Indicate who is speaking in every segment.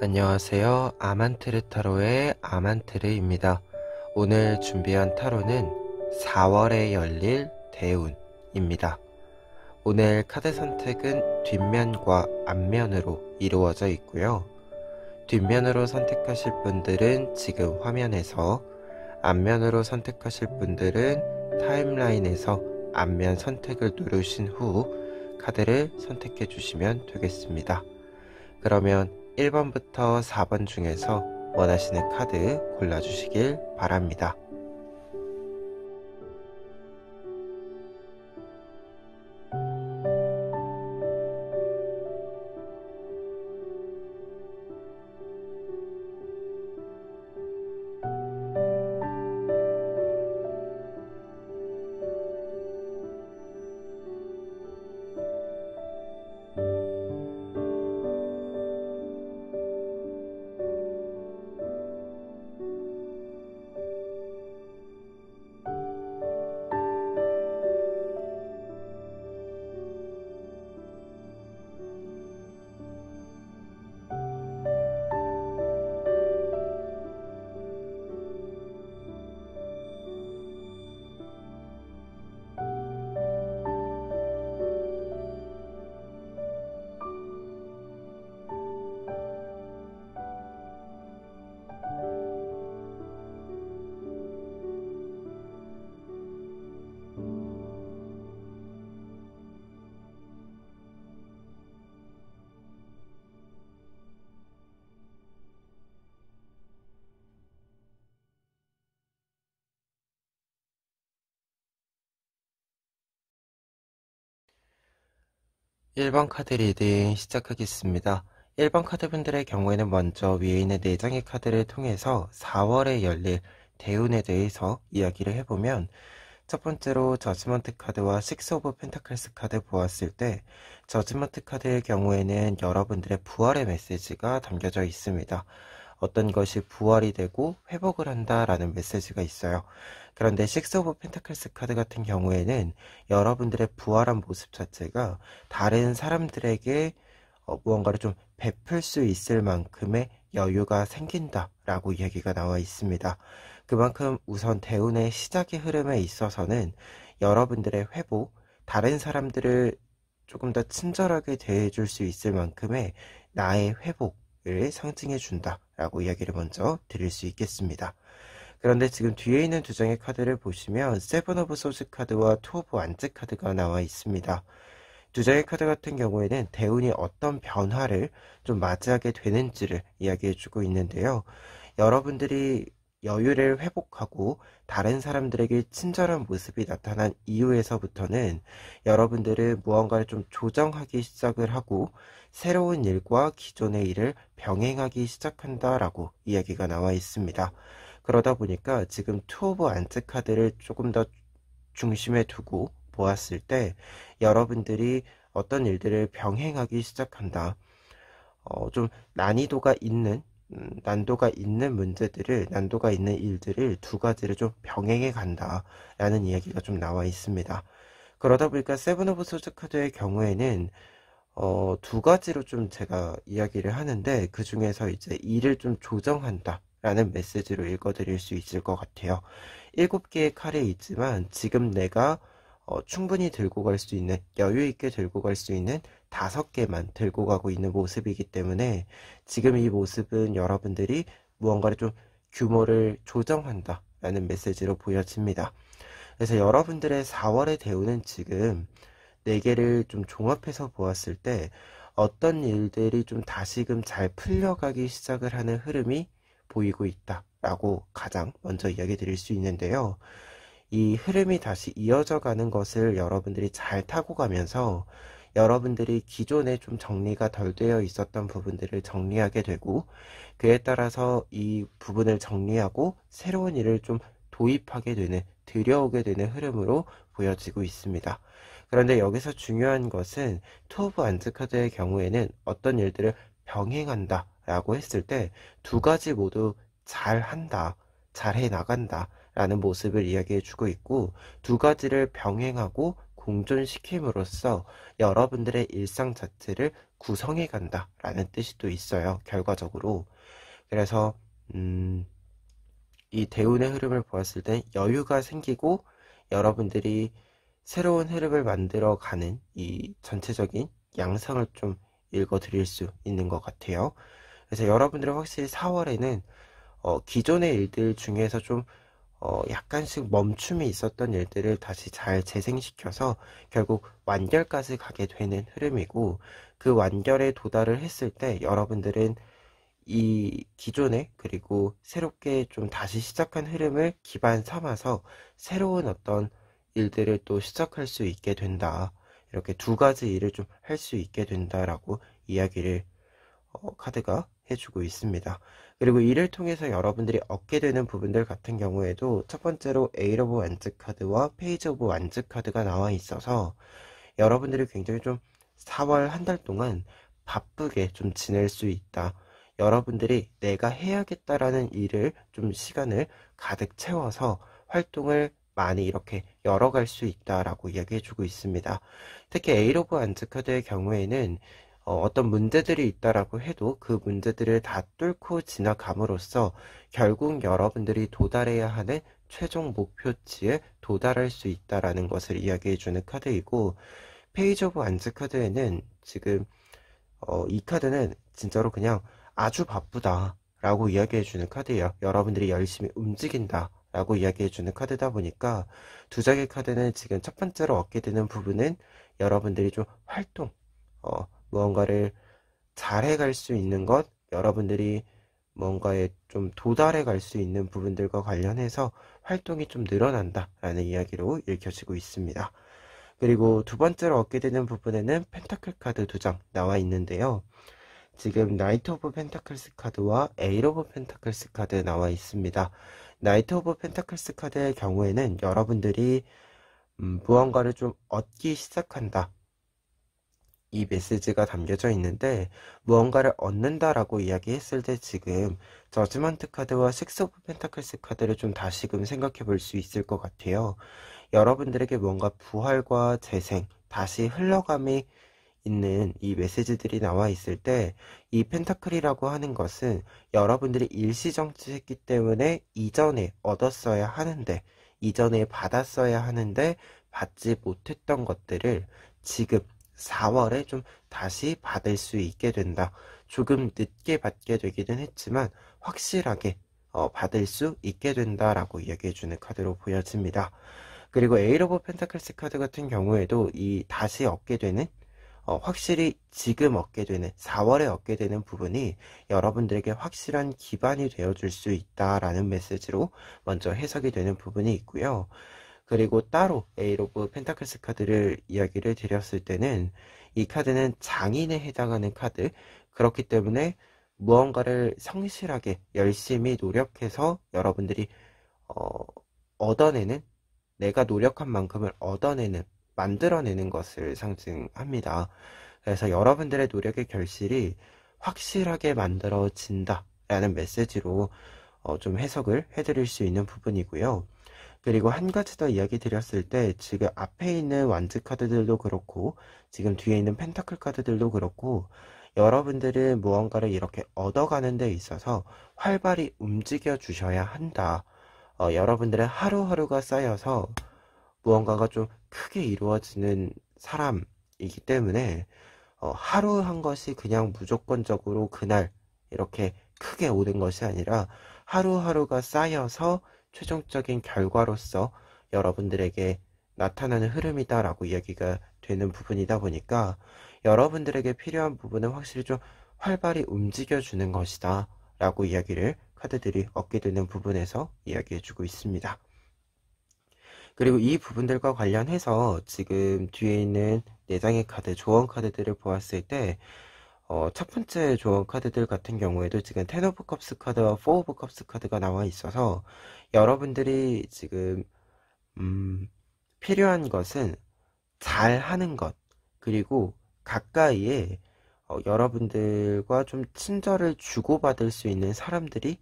Speaker 1: 안녕하세요. 아만트르 타로의 아만트르입니다. 오늘 준비한 타로는 4월에 열릴 대운입니다. 오늘 카드 선택은 뒷면과 앞면으로 이루어져 있고요. 뒷면으로 선택하실 분들은 지금 화면에서, 앞면으로 선택하실 분들은 타임라인에서 앞면 선택을 누르신 후 카드를 선택해 주시면 되겠습니다. 그러면 1번부터 4번 중에서 원하시는 카드 골라주시길 바랍니다. 1번 카드 리딩 시작하겠습니다. 1번 카드분들의 경우에는 먼저 위에 있는 4장의 카드를 통해서 4월에 열릴 대운에 대해서 이야기를 해보면, 첫 번째로 저지먼트 카드와 식스 오브 펜타클스 카드 보았을 때, 저지먼트 카드의 경우에는 여러분들의 부활의 메시지가 담겨져 있습니다. 어떤 것이 부활이 되고 회복을 한다라는 메시지가 있어요. 그런데 식스 오브 펜타클스 카드 같은 경우에는 여러분들의 부활한 모습 자체가 다른 사람들에게 무언가를 좀 베풀 수 있을 만큼의 여유가 생긴다라고 이야기가 나와 있습니다. 그만큼 우선 대운의 시작의 흐름에 있어서는 여러분들의 회복, 다른 사람들을 조금 더 친절하게 대해줄 수 있을 만큼의 나의 회복을 상징해 준다라고 이야기를 먼저 드릴 수 있겠습니다. 그런데 지금 뒤에 있는 2장의 카드를 보시면 세븐 오브 소스 카드와 투 오브 완즈 카드가 나와 있습니다. 2장의 카드 같은 경우에는 대운이 어떤 변화를 좀 맞이하게 되는지를 이야기해주고 있는데요. 여러분들이 여유를 회복하고 다른 사람들에게 친절한 모습이 나타난 이후에서부터는 여러분들은 무언가를 좀 조정하기 시작을 하고 새로운 일과 기존의 일을 병행하기 시작한다라고 이야기가 나와 있습니다. 그러다 보니까 지금 투 오브 안츠 카드를 조금 더 중심에 두고 보았을 때 여러분들이 어떤 일들을 병행하기 시작한다. 좀 난이도가 있는 난도가 있는 문제들을, 난도가 있는 일들을 두 가지를 좀 병행해 간다라는 이야기가 좀 나와 있습니다. 그러다 보니까 세븐 오브 소즈 카드의 경우에는 두 가지로 좀 제가 이야기를 하는데, 그 중에서 이제 일을 좀 조정한다 라는 메시지로 읽어드릴 수 있을 것 같아요. 7개의 칼이 있지만 지금 내가 충분히 들고 갈 수 있는, 여유 있게 들고 갈 수 있는 5개만 들고 가고 있는 모습이기 때문에 지금 이 모습은 여러분들이 무언가를 좀 규모를 조정한다 라는 메시지로 보여집니다. 그래서 여러분들의 4월의 대우는 지금 4개를 좀 종합해서 보았을 때 어떤 일들이 좀 다시금 잘 풀려가기 시작을 하는 흐름이 보이고 있다라고 가장 먼저 이야기 드릴 수 있는데요. 이 흐름이 다시 이어져 가는 것을 여러분들이 잘 타고 가면서 여러분들이 기존에 좀 정리가 덜 되어 있었던 부분들을 정리하게 되고, 그에 따라서 이 부분을 정리하고 새로운 일을 좀 도입하게 되는, 들여오게 되는 흐름으로 보여지고 있습니다. 그런데 여기서 중요한 것은 투 오브 안즈 카드의 경우에는 어떤 일들을 병행한다 라고 했을 때 두 가지 모두 잘한다, 잘해 나간다 라는 모습을 이야기해 주고 있고, 두 가지를 병행하고 공존시킴으로써 여러분들의 일상 자체를 구성해 간다 라는 뜻이 또 있어요, 결과적으로. 그래서 이 대운의 흐름을 보았을 때 여유가 생기고 여러분들이 새로운 흐름을 만들어 가는 이 전체적인 양상을 좀 읽어 드릴 수 있는 것 같아요. 그래서 여러분들은 확실히 4월에는 기존의 일들 중에서 좀 약간씩 멈춤이 있었던 일들을 다시 잘 재생시켜서 결국 완결까지 가게 되는 흐름이고, 그 완결에 도달을 했을 때 여러분들은 이 기존에 그리고 새롭게 좀 다시 시작한 흐름을 기반 삼아서 새로운 어떤 일들을 또 시작할 수 있게 된다. 이렇게 두 가지 일을 좀 할 수 있게 된다라고 이야기를 카드가 해주고 있습니다. 그리고 이를 통해서 여러분들이 얻게 되는 부분들 같은 경우에도 첫 번째로 에잇 오브 완즈 카드와 페이지 오브 완즈 카드가 나와 있어서 여러분들이 굉장히 좀 4월 한 달 동안 바쁘게 좀 지낼 수 있다. 여러분들이 내가 해야겠다라는 일을 좀 시간을 가득 채워서 활동을 많이 이렇게 열어갈 수 있다라고 이야기해주고 있습니다. 특히 에잇 오브 완즈 카드의 경우에는 어떤 문제들이 있다라고 해도 그 문제들을 다 뚫고 지나감으로써 결국 여러분들이 도달해야 하는 최종 목표치에 도달할 수 있다라는 것을 이야기해주는 카드이고, 페이지 오브 완즈 카드에는 지금 이 카드는 진짜로 그냥 아주 바쁘다 라고 이야기해주는 카드예요. 여러분들이 열심히 움직인다 라고 이야기해주는 카드다 보니까 두 장의 카드는 지금 첫 번째로 얻게 되는 부분은 여러분들이 좀 활동, 무언가를 잘해 갈 수 있는 것, 여러분들이 뭔가에 좀 도달해 갈 수 있는 부분들과 관련해서 활동이 좀 늘어난다 라는 이야기로 읽혀지고 있습니다. 그리고 두 번째로 얻게 되는 부분에는 펜타클 카드 두 장 나와 있는데요. 지금 나이트 오브 펜타클스 카드와 에잇 오브 펜타클스 카드 나와 있습니다. 나이트 오브 펜타클스 카드의 경우에는 여러분들이 무언가를 좀 얻기 시작한다, 이 메시지가 담겨져 있는데, 무언가를 얻는다라고 이야기했을 때 지금 저지먼트 카드와 식스 오브 펜타클스 카드를 좀 다시금 생각해 볼 수 있을 것 같아요. 여러분들에게 뭔가 부활과 재생, 다시 흘러감이 있는 이 메시지들이 나와 있을 때, 이 펜타클이라고 하는 것은 여러분들이 일시정지했기 때문에 이전에 얻었어야 하는데, 이전에 받았어야 하는데 받지 못했던 것들을 지금 4월에 좀 다시 받을 수 있게 된다. 조금 늦게 받게 되기는 했지만 확실하게 받을 수 있게 된다라고 이야기해주는 카드로 보여집니다. 그리고 에잇 오브 펜타클스 카드 같은 경우에도 이 다시 얻게 되는, 확실히 지금 얻게 되는, 4월에 얻게 되는 부분이 여러분들에게 확실한 기반이 되어줄 수 있다라는 메시지로 먼저 해석이 되는 부분이 있고요. 그리고 따로 에잇 오브 펜타클스 카드를 이야기를 드렸을 때는 이 카드는 장인에 해당하는 카드, 그렇기 때문에 무언가를 성실하게 열심히 노력해서 여러분들이 얻어내는, 내가 노력한 만큼을 얻어내는, 만들어내는 것을 상징합니다. 그래서 여러분들의 노력의 결실이 확실하게 만들어진다 라는 메시지로 좀 해석을 해드릴 수 있는 부분이고요. 그리고 한 가지 더 이야기 드렸을 때 지금 앞에 있는 완즈 카드들도 그렇고 지금 뒤에 있는 펜타클 카드들도 그렇고, 여러분들은 무언가를 이렇게 얻어가는 데 있어서 활발히 움직여 주셔야 한다. 여러분들의 하루하루가 쌓여서 무언가가 좀 크게 이루어지는 사람이기 때문에 하루 한 것이 그냥 무조건적으로 그날 이렇게 크게 오는 것이 아니라 하루하루가 쌓여서 최종적인 결과로서 여러분들에게 나타나는 흐름이다라고 이야기가 되는 부분이다 보니까 여러분들에게 필요한 부분은 확실히 좀 활발히 움직여주는 것이다 라고 이야기를 카드들이 얻게 되는 부분에서 이야기해주고 있습니다. 그리고 이 부분들과 관련해서 지금 뒤에 있는 4장의 카드, 조언 카드들을 보았을 때 첫 번째 조언 카드들 같은 경우에도 지금 10 오브 컵스 카드와 4 오브 컵스 카드가 나와 있어서 여러분들이 지금 필요한 것은 잘 하는 것, 그리고 가까이에 여러분들과 좀 친절을 주고받을 수 있는 사람들이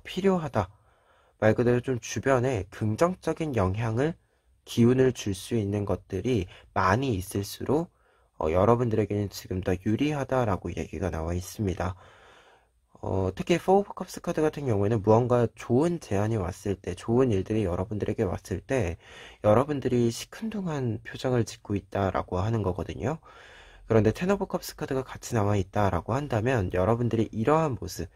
Speaker 1: 필요하다. 말 그대로 좀 주변에 긍정적인 영향을 기운을 줄 수 있는 것들이 많이 있을수록 여러분들에게는 지금 더 유리하다라고 얘기가 나와 있습니다. 특히 포 오브 컵스 카드 같은 경우에는 무언가 좋은 제안이 왔을 때, 좋은 일들이 여러분들에게 왔을 때 여러분들이 시큰둥한 표정을 짓고 있다라고 하는 거거든요. 그런데 텐 오브 컵스 카드가 같이 나와 있다라고 한다면 여러분들이 이러한 모습,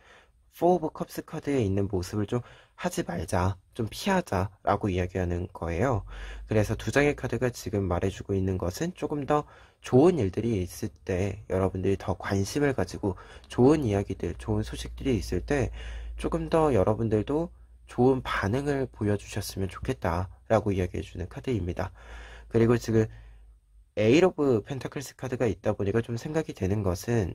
Speaker 1: 포 오브 컵스 카드에 있는 모습을 좀 하지 말자, 좀 피하자 라고 이야기하는 거예요. 그래서 두 장의 카드가 지금 말해주고 있는 것은 조금 더 좋은 일들이 있을 때 여러분들이 더 관심을 가지고 좋은 이야기들, 좋은 소식들이 있을 때 조금 더 여러분들도 좋은 반응을 보여주셨으면 좋겠다 라고 이야기해주는 카드입니다. 그리고 지금 에잇 오브 펜타클스 카드가 있다 보니까 좀 생각이 되는 것은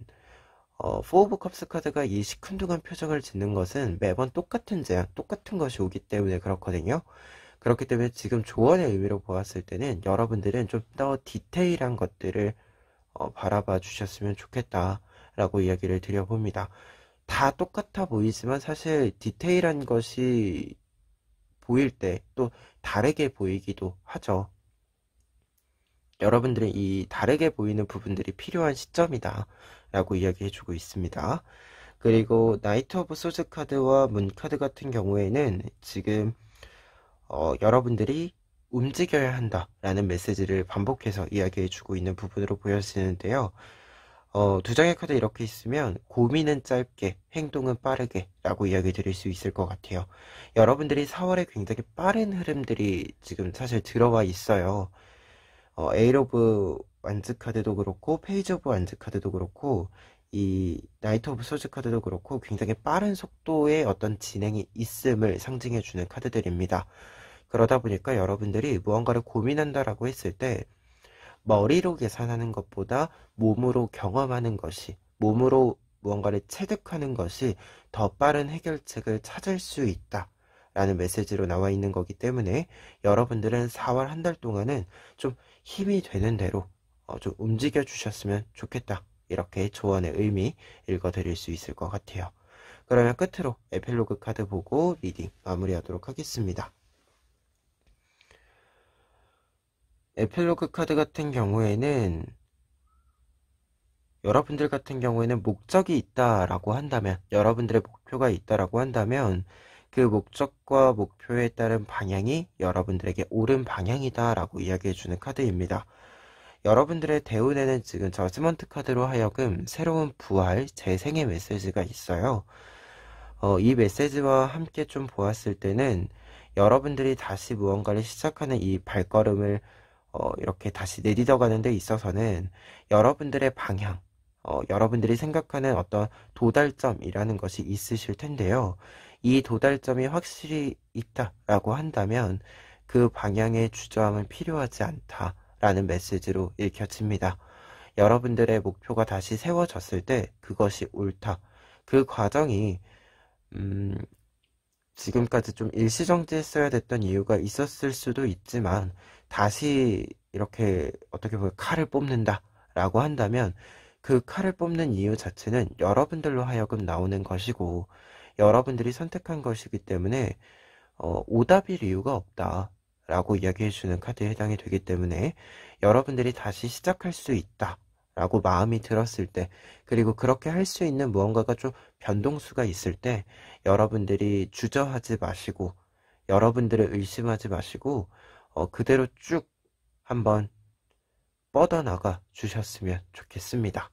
Speaker 1: 포 오브 컵스 카드가 이 시큰둥한 표정을 짓는 것은 매번 똑같은 제안, 똑같은 것이 오기 때문에 그렇거든요. 그렇기 때문에 지금 조언의 의미로 보았을 때는 여러분들은 좀 더 디테일한 것들을 바라봐 주셨으면 좋겠다라고 이야기를 드려봅니다. 다 똑같아 보이지만 사실 디테일한 것이 보일 때 또 다르게 보이기도 하죠. 여러분들은 이 다르게 보이는 부분들이 필요한 시점이다 라고 이야기해주고 있습니다. 그리고 나이트 오브 소즈 카드와 문 카드 같은 경우에는 지금 여러분들이 움직여야 한다 라는 메시지를 반복해서 이야기해주고 있는 부분으로 보여지는데요. 두 장의 카드 이렇게 있으면 고민은 짧게 행동은 빠르게 라고 이야기 드릴 수 있을 것 같아요. 여러분들이 4월에 굉장히 빠른 흐름들이 지금 사실 들어와 있어요. 에잇 오브 완즈 카드도 그렇고 페이지 오브 완즈 카드도 그렇고 이 나이트 오브 소즈 카드도 그렇고 굉장히 빠른 속도의 어떤 진행이 있음을 상징해주는 카드들입니다. 그러다 보니까 여러분들이 무언가를 고민한다라고 했을 때 머리로 계산하는 것보다 몸으로 경험하는 것이, 몸으로 무언가를 체득하는 것이 더 빠른 해결책을 찾을 수 있다 라는 메시지로 나와 있는 거기 때문에 여러분들은 4월 한 달 동안은 좀 힘이 되는 대로 좀 움직여 주셨으면 좋겠다, 이렇게 조언의 의미 읽어드릴 수 있을 것 같아요. 그러면 끝으로 에필로그 카드 보고 리딩 마무리하도록 하겠습니다. 에필로그 카드 같은 경우에는 여러분들 같은 경우에는 목적이 있다라고 한다면, 여러분들의 목표가 있다라고 한다면 그 목적과 목표에 따른 방향이 여러분들에게 옳은 방향이다 라고 이야기해주는 카드입니다. 여러분들의 대운에는 지금 저지먼트 카드로 하여금 새로운 부활, 재생의 메시지가 있어요. 이 메시지와 함께 좀 보았을 때는 여러분들이 다시 무언가를 시작하는 이 발걸음을 이렇게 다시 내딛어가는 데 있어서는 여러분들의 방향, 여러분들이 생각하는 어떤 도달점이라는 것이 있으실 텐데요. 이 도달점이 확실히 있다라고 한다면 그 방향의 주저함은 필요하지 않다라는 메시지로 읽혀집니다. 여러분들의 목표가 다시 세워졌을 때 그것이 옳다. 그 과정이 지금까지 좀 일시정지했어야 됐던 이유가 있었을 수도 있지만 다시 이렇게 어떻게 보면 칼을 뽑는다 라고 한다면 그 칼을 뽑는 이유 자체는 여러분들로 하여금 나오는 것이고 여러분들이 선택한 것이기 때문에 오답일 이유가 없다 라고 이야기해주는 카드에 해당이 되기 때문에 여러분들이 다시 시작할 수 있다 라고 마음이 들었을 때, 그리고 그렇게 할 수 있는 무언가가 좀 변동수가 있을 때 여러분들이 주저하지 마시고 여러분들을 의심하지 마시고 그대로 쭉 한번 뻗어나가 주셨으면 좋겠습니다.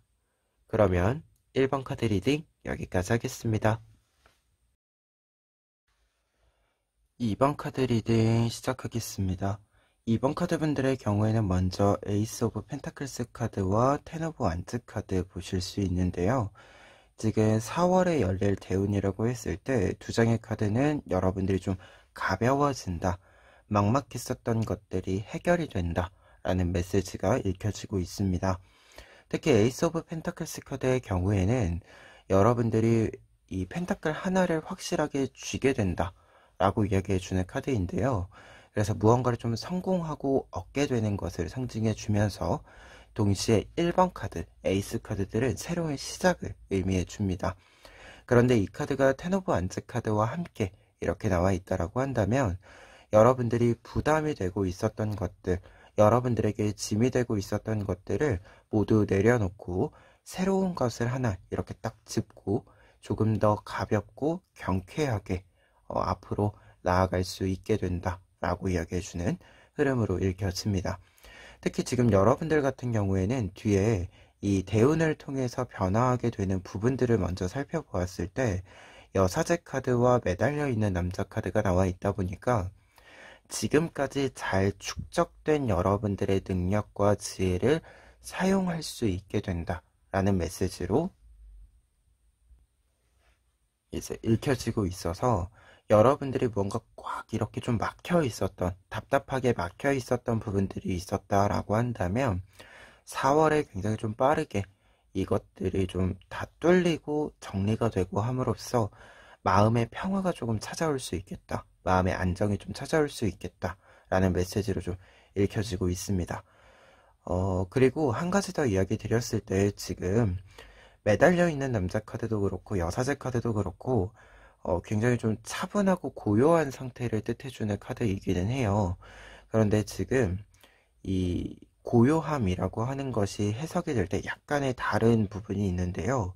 Speaker 1: 그러면 1번 카드 리딩 여기까지 하겠습니다. 2번 카드 리딩 시작하겠습니다. 2번 카드 분들의 경우에는 먼저 에이스 오브 펜타클스 카드와 텐 오브 완즈 카드 보실 수 있는데요. 지금 4월에 열릴 대운이라고 했을 때 두 장의 카드는 여러분들이 좀 가벼워진다, 막막했었던 것들이 해결이 된다 라는 메시지가 읽혀지고 있습니다. 특히 에이스 오브 펜타클스 카드의 경우에는 여러분들이 이 펜타클 하나를 확실하게 쥐게 된다 라고 이야기해주는 카드인데요. 그래서 무언가를 좀 성공하고 얻게 되는 것을 상징해 주면서 동시에 1번 카드, 에이스 카드들은 새로운 시작을 의미해 줍니다. 그런데 이 카드가 텐 오브 완즈 카드와 함께 이렇게 나와 있다라고 한다면 여러분들이 부담이 되고 있었던 것들, 여러분들에게 짐이 되고 있었던 것들을 모두 내려놓고 새로운 것을 하나 이렇게 딱 짚고 조금 더 가볍고 경쾌하게 앞으로 나아갈 수 있게 된다라고 이야기해주는 흐름으로 읽혀집니다. 특히 지금 여러분들 같은 경우에는 뒤에 이 대운을 통해서 변화하게 되는 부분들을 먼저 살펴보았을 때 여사제 카드와 매달려 있는 남자 카드가 나와 있다 보니까 지금까지 잘 축적된 여러분들의 능력과 지혜를 사용할 수 있게 된다라는 메시지로 이제 읽혀지고 있어서 여러분들이 뭔가 꽉 이렇게 좀 막혀 있었던, 답답하게 막혀 있었던 부분들이 있었다라고 한다면 4월에 굉장히 좀 빠르게 이것들이 좀 다 뚫리고 정리가 되고 함으로써 마음의 평화가 조금 찾아올 수 있겠다. 마음의 안정이 좀 찾아올 수 있겠다. 라는 메시지로 좀 읽혀지고 있습니다. 그리고 한 가지 더 이야기 드렸을 때 지금 매달려 있는 남자 카드도 그렇고 여사제 카드도 그렇고 굉장히 좀 차분하고 고요한 상태를 뜻해주는 카드이기는 해요. 그런데 지금 이 고요함이라고 하는 것이 해석이 될 때 약간의 다른 부분이 있는데요.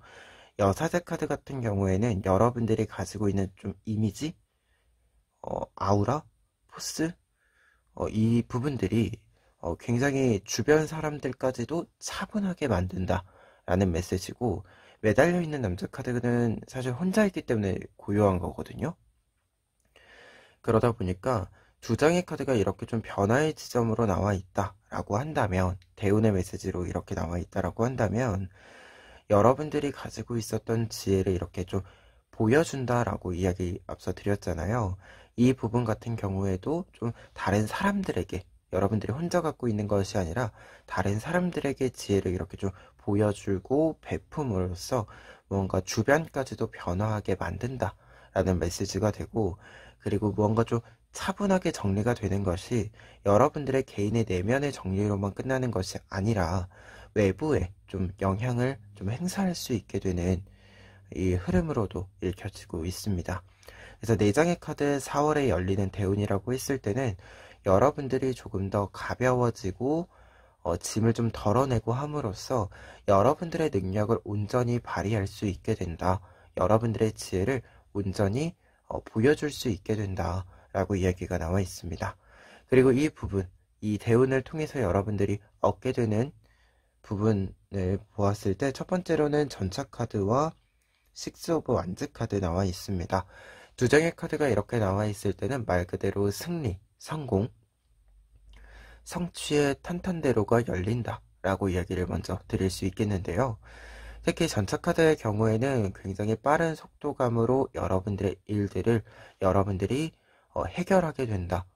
Speaker 1: 여사제 카드 같은 경우에는 여러분들이 가지고 있는 좀 이미지, 아우라, 포스, 이 부분들이 굉장히 주변 사람들까지도 차분하게 만든다 라는 메시지고, 매달려 있는 남자 카드는 사실 혼자 있기 때문에 고요한 거거든요. 그러다 보니까 두 장의 카드가 이렇게 좀 변화의 지점으로 나와 있다라고 한다면, 대운의 메시지로 이렇게 나와 있다라고 한다면 여러분들이 가지고 있었던 지혜를 이렇게 좀 보여준다라고 이야기 앞서 드렸잖아요. 이 부분 같은 경우에도 좀 다른 사람들에게, 여러분들이 혼자 갖고 있는 것이 아니라 다른 사람들에게 지혜를 이렇게 좀 보여주고 베품으로써 뭔가 주변까지도 변화하게 만든다라는 메시지가 되고, 그리고 무언가 좀 차분하게 정리가 되는 것이 여러분들의 개인의 내면의 정리로만 끝나는 것이 아니라 외부에 좀 영향을 좀 행사할 수 있게 되는 이 흐름으로도 읽혀지고 있습니다. 그래서 4장의 카드 4월에 열리는 대운이라고 했을 때는 여러분들이 조금 더 가벼워지고 짐을 좀 덜어내고 함으로써 여러분들의 능력을 온전히 발휘할 수 있게 된다. 여러분들의 지혜를 온전히 보여줄 수 있게 된다. 라고 이야기가 나와 있습니다. 그리고 이 부분, 이 대운을 통해서 여러분들이 얻게 되는 부분을 보았을 때 첫 번째로는 전차 카드와 식스 오브 완즈 카드 나와 있습니다. 두 장의 카드가 이렇게 나와 있을 때는 말 그대로 승리, 성공, 성취의 탄탄대로가 열린다 라고 이야기를 먼저 드릴 수 있겠는데요. 특히 전차 카드의 경우에는 굉장히 빠른 속도감으로 여러분들의 일들을 여러분들이 해결하게 된다,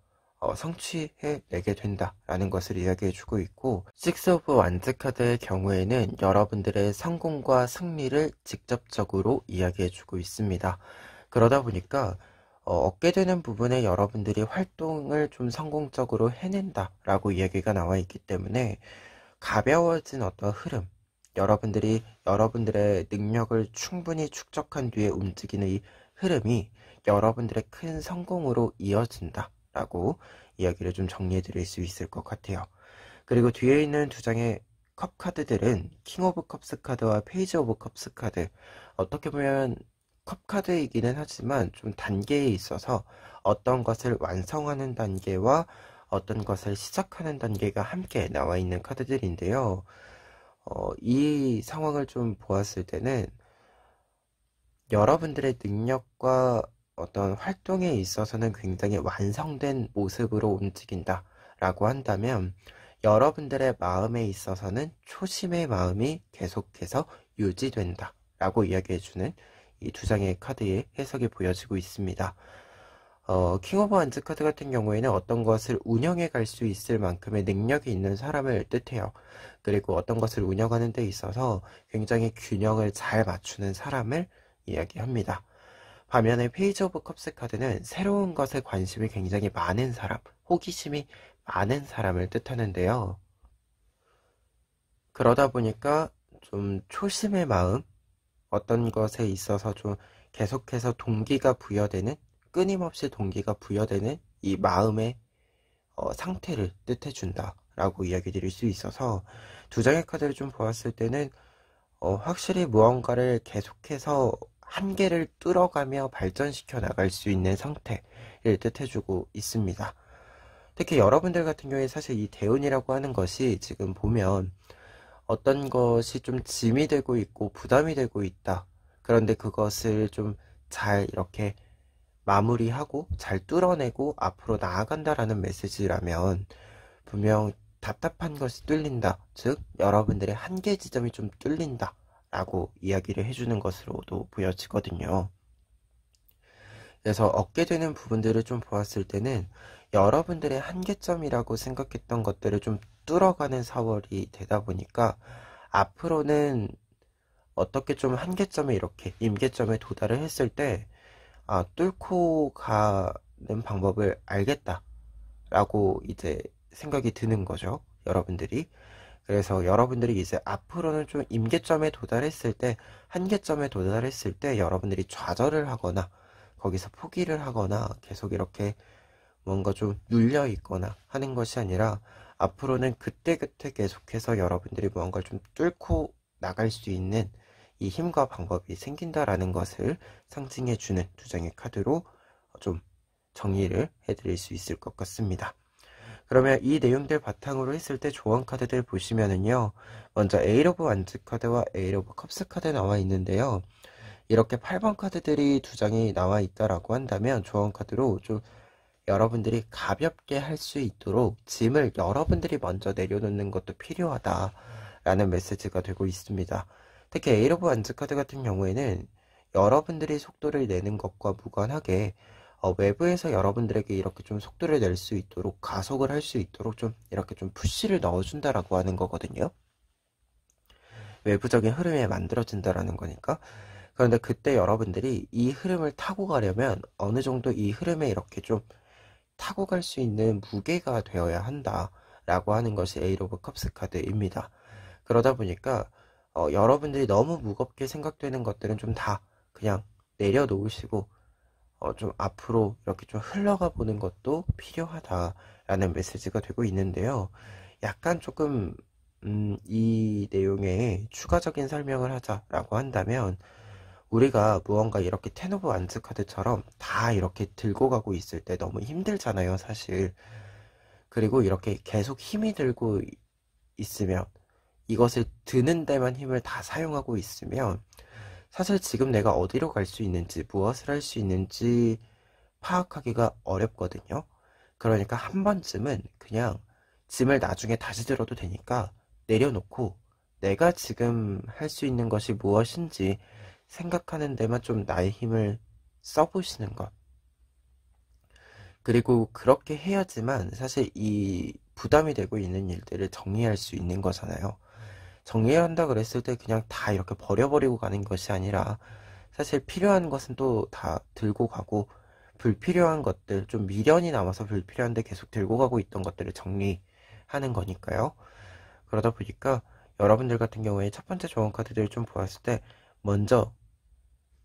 Speaker 1: 성취해내게 된다라는 것을 이야기해주고 있고, 식스 오브 완즈 카드의 경우에는 여러분들의 성공과 승리를 직접적으로 이야기해주고 있습니다. 그러다 보니까 얻게 되는 부분에 여러분들이 활동을 좀 성공적으로 해낸다라고 이야기가 나와 있기 때문에 가벼워진 어떤 흐름, 여러분들이 여러분들의 능력을 충분히 축적한 뒤에 움직이는 이 흐름이 여러분들의 큰 성공으로 이어진다 라고 이야기를 좀 정리해 드릴 수 있을 것 같아요. 그리고 뒤에 있는 두 장의 컵 카드들은 킹 오브 컵스 카드와 페이지 오브 컵스 카드, 어떻게 보면 컵 카드이기는 하지만 좀 단계에 있어서 어떤 것을 완성하는 단계와 어떤 것을 시작하는 단계가 함께 나와 있는 카드들인데요. 이 상황을 좀 보았을 때는 여러분들의 능력과 어떤 활동에 있어서는 굉장히 완성된 모습으로 움직인다 라고 한다면, 여러분들의 마음에 있어서는 초심의 마음이 계속해서 유지된다 라고 이야기해주는 이 두 장의 카드의 해석이 보여지고 있습니다. 킹 오브 완즈 카드 같은 경우에는 어떤 것을 운영해 갈 수 있을 만큼의 능력이 있는 사람을 뜻해요. 그리고 어떤 것을 운영하는 데 있어서 굉장히 균형을 잘 맞추는 사람을 이야기합니다. 반면에 페이지 오브 컵스 카드는 새로운 것에 관심이 굉장히 많은 사람, 호기심이 많은 사람을 뜻하는데요. 그러다 보니까 좀 초심의 마음, 어떤 것에 있어서 좀 계속해서 동기가 부여되는, 끊임없이 동기가 부여되는 이 마음의 상태를 뜻해준다 라고 이야기 드릴 수 있어서 두 장의 카드를 좀 보았을 때는 확실히 무언가를 계속해서 한계를 뚫어가며 발전시켜 나갈 수 있는 상태를 뜻해주고 있습니다. 특히 여러분들 같은 경우에 사실 이 대운이라고 하는 것이 지금 보면 어떤 것이 좀 짐이 되고 있고 부담이 되고 있다. 그런데 그것을 좀 잘 이렇게 마무리하고 잘 뚫어내고 앞으로 나아간다라는 메시지라면 분명 답답한 것이 뚫린다. 즉 여러분들의 한계 지점이 좀 뚫린다 라고 이야기를 해주는 것으로도 보여지거든요. 그래서 얻게 되는 부분들을 좀 보았을 때는 여러분들의 한계점이라고 생각했던 것들을 좀 뚫어가는 4월이 되다 보니까 앞으로는 어떻게 좀 한계점에 이렇게 임계점에 도달을 했을 때 뚫고 가는 방법을 알겠다 라고 이제 생각이 드는 거죠, 여러분들이. 그래서 여러분들이 이제 앞으로는 좀 임계점에 도달했을 때, 한계점에 도달했을 때 여러분들이 좌절을 하거나 거기서 포기를 하거나 계속 이렇게 뭔가 좀 눌려 있거나 하는 것이 아니라 앞으로는 그때그때 계속해서 여러분들이 무언가를 좀 뚫고 나갈 수 있는 이 힘과 방법이 생긴다라는 것을 상징해주는 두 장의 카드로 좀 정리를 해드릴 수 있을 것 같습니다. 그러면 이 내용들 바탕으로 했을 때 조언 카드들 보시면은요, 먼저 에잇 오브 완즈 카드와 에잇 오브 컵스 카드 나와 있는데요. 이렇게 8번 카드들이 두 장이 나와 있다라고 한다면 조언 카드로 좀 여러분들이 가볍게 할 수 있도록 짐을 여러분들이 먼저 내려놓는 것도 필요하다라는 메시지가 되고 있습니다. 특히 에잇 오브 완즈 카드 같은 경우에는 여러분들이 속도를 내는 것과 무관하게 외부에서 여러분들에게 이렇게 좀 속도를 낼 수 있도록 가속을 할 수 있도록 좀 이렇게 좀 푸시를 넣어준다라고 하는 거거든요. 외부적인 흐름에 만들어진다라는 거니까. 그런데 그때 여러분들이 이 흐름을 타고 가려면 어느 정도 이 흐름에 이렇게 좀 타고 갈 수 있는 무게가 되어야 한다라고 하는 것이 에잇 오브 컵스 카드입니다. 그러다 보니까 여러분들이 너무 무겁게 생각되는 것들은 좀 다 그냥 내려놓으시고 좀 앞으로 이렇게 좀 흘러가 보는 것도 필요하다라는 메시지가 되고 있는데요. 약간 조금 이 내용에 추가적인 설명을 하자라고 한다면 우리가 무언가 이렇게 텐 오브 완즈 카드처럼 다 이렇게 들고 가고 있을 때 너무 힘들잖아요, 사실. 그리고 이렇게 계속 힘이 들고 있으면 이것을 드는 데만 힘을 다 사용하고 있으면 사실 지금 내가 어디로 갈 수 있는지 무엇을 할 수 있는지 파악하기가 어렵거든요. 그러니까 한 번쯤은 그냥 짐을 나중에 다시 들어도 되니까 내려놓고 내가 지금 할 수 있는 것이 무엇인지 생각하는 데만 좀 나의 힘을 써보시는 것. 그리고 그렇게 해야지만 사실 이 부담이 되고 있는 일들을 정리할 수 있는 거잖아요. 정리해야 한다 그랬을 때 그냥 다 이렇게 버려버리고 가는 것이 아니라 사실 필요한 것은 또 다 들고 가고 불필요한 것들, 좀 미련이 남아서 불필요한데 계속 들고 가고 있던 것들을 정리하는 거니까요. 그러다 보니까 여러분들 같은 경우에 첫 번째 조언 카드들을 좀 보았을 때 먼저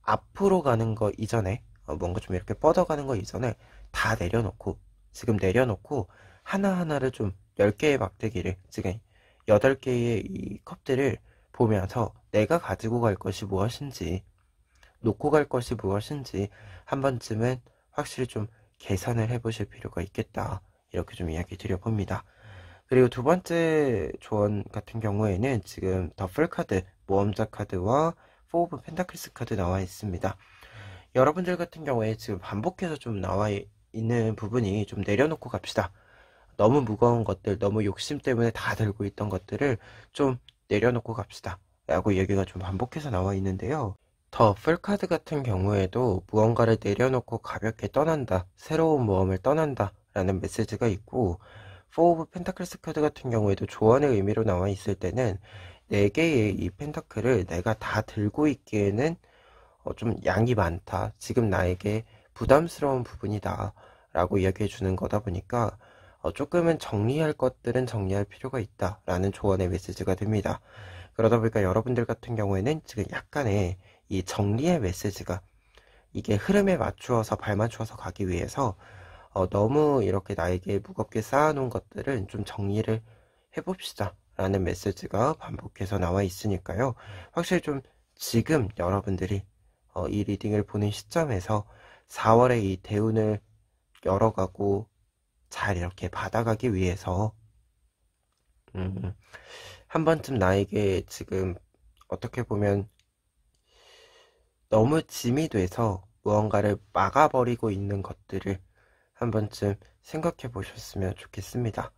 Speaker 1: 앞으로 가는 거 이전에 뭔가 좀 이렇게 뻗어가는 거 이전에 다 내려놓고 지금 내려놓고 하나하나를 좀 10개의 막대기를 지금 8개의 이 컵들을 보면서 내가 가지고 갈 것이 무엇인지 놓고 갈 것이 무엇인지 한 번쯤은 확실히 좀 계산을 해보실 필요가 있겠다, 이렇게 좀 이야기 드려봅니다. 그리고 두 번째 조언 같은 경우에는 지금 더플 카드, 모험자 카드와 포 오브 펜타클스 카드 나와 있습니다. 여러분들 같은 경우에 지금 반복해서 좀 나와 있는 부분이 좀 내려놓고 갑시다. 너무 무거운 것들, 너무 욕심 때문에 다 들고 있던 것들을 좀 내려놓고 갑시다 라고 얘기가 좀 반복해서 나와 있는데요. 더 풀카드 같은 경우에도 무언가를 내려놓고 가볍게 떠난다, 새로운 모험을 떠난다 라는 메시지가 있고, 포 오브 펜타클스 카드 같은 경우에도 조언의 의미로 나와 있을 때는 4개의 이 펜타클을 내가 다 들고 있기에는 좀 양이 많다, 지금 나에게 부담스러운 부분이다 라고 이야기해 주는 거다 보니까 조금은 정리할 것들은 정리할 필요가 있다 라는 조언의 메시지가 됩니다. 그러다 보니까 여러분들 같은 경우에는 지금 약간의 이 정리의 메시지가 이게 흐름에 맞추어서 발맞추어서 가기 위해서 너무 이렇게 나에게 무겁게 쌓아놓은 것들은 좀 정리를 해봅시다 라는 메시지가 반복해서 나와 있으니까요. 확실히 좀 지금 여러분들이 이 리딩을 보는 시점에서 4월의 이 대운을 열어가고 잘 이렇게 받아가기 위해서 한 번쯤 나에게 지금 어떻게 보면 너무 짐이 돼서 무언가를 막아버리고 있는 것들을 한 번쯤 생각해 보셨으면 좋겠습니다.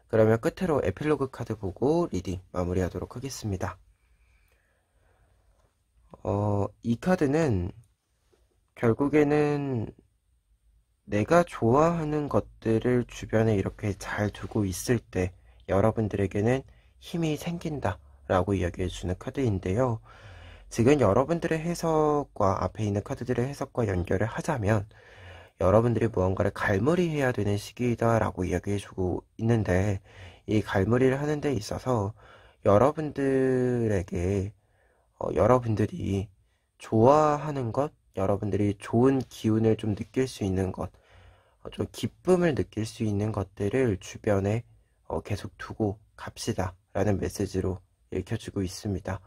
Speaker 1: 그러면 끝으로 에필로그 카드 보고 리딩 마무리하도록 하겠습니다. 이 카드는 결국에는 내가 좋아하는 것들을 주변에 이렇게 잘 두고 있을 때 여러분들에게는 힘이 생긴다 라고 이야기해주는 카드인데요. 지금 여러분들의 해석과 앞에 있는 카드들의 해석과 연결을 하자면 여러분들이 무언가를 갈무리해야 되는 시기이다 라고 이야기해주고 있는데, 이 갈무리를 하는 데 있어서 여러분들에게 여러분들이 좋아하는 것, 여러분들이 좋은 기운을 좀 느낄 수 있는 것, 좀 기쁨을 느낄 수 있는 것들을 주변에 계속 두고 갑시다 라는 메시지로 읽혀지고 있습니다.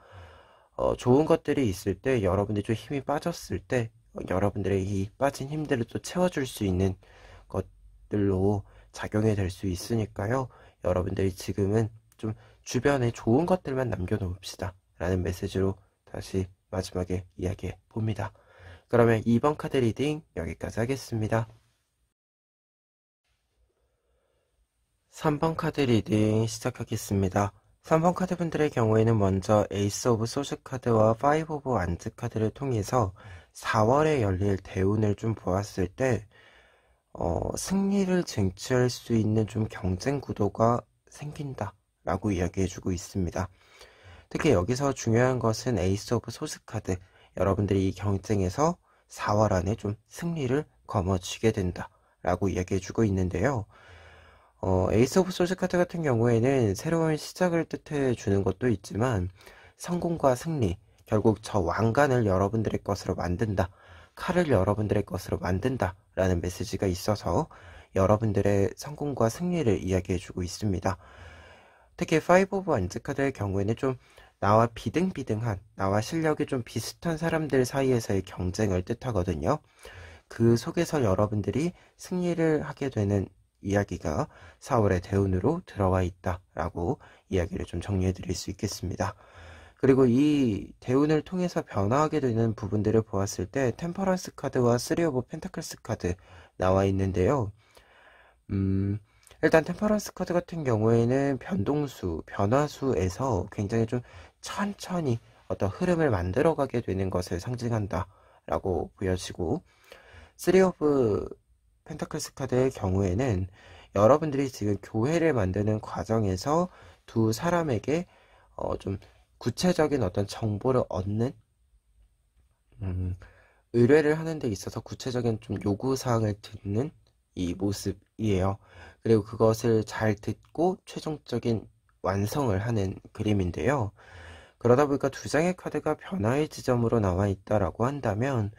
Speaker 1: 좋은 것들이 있을 때, 여러분들이 좀 힘이 빠졌을 때 여러분들의 이 빠진 힘들을 또 채워줄 수 있는 것들로 작용이 될 수 있으니까요. 여러분들이 지금은 좀 주변에 좋은 것들만 남겨놓읍시다 라는 메시지로 다시 마지막에 이야기해 봅니다. 그러면 2번 카드 리딩 여기까지 하겠습니다. 3번 카드 리딩 시작하겠습니다. 3번 카드 분들의 경우에는 먼저 에이스 오브 소드 카드와 파이브 오브 완즈 카드를 통해서 4월에 열릴 대운을 좀 보았을 때 승리를 쟁취할 수 있는 좀 경쟁 구도가 생긴다 라고 이야기해주고 있습니다. 특히 여기서 중요한 것은 에이스 오브 소드 카드, 여러분들이 이 경쟁에서 4월 안에 좀 승리를 거머쥐게 된다 라고 이야기해주고 있는데요. 에이스 오브 소드 카드 같은 경우에는 새로운 시작을 뜻해 주는 것도 있지만 성공과 승리, 결국 저 왕관을 여러분들의 것으로 만든다, 칼을 여러분들의 것으로 만든다 라는 메시지가 있어서 여러분들의 성공과 승리를 이야기해 주고 있습니다. 특히 파이브 오브 완즈 카드의 경우에는 좀 나와 비등비등한, 나와 실력이 좀 비슷한 사람들 사이에서의 경쟁을 뜻하거든요. 그 속에서 여러분들이 승리를 하게 되는 이야기가 4월의 대운으로 들어와 있다 라고 이야기를 좀 정리해 드릴 수 있겠습니다. 그리고 이 대운을 통해서 변화하게 되는 부분들을 보았을 때 템퍼런스 카드와 쓰리 오브 펜타클스 카드 나와 있는데요. 일단 템퍼런스 카드 같은 경우에는 변동수, 변화수에서 굉장히 좀 천천히 어떤 흐름을 만들어가게 되는 것을 상징한다 라고 보여지고, 쓰리 오브 펜타클스 카드의 경우에는 여러분들이 지금 교회를 만드는 과정에서 두 사람에게 좀 구체적인 어떤 정보를 얻는, 의뢰를 하는 데 있어서 구체적인 좀 요구사항을 듣는 이 모습이에요. 그리고 그것을 잘 듣고 최종적인 완성을 하는 그림인데요. 그러다 보니까 두 장의 카드가 변화의 지점으로 나와 있다라고 한다면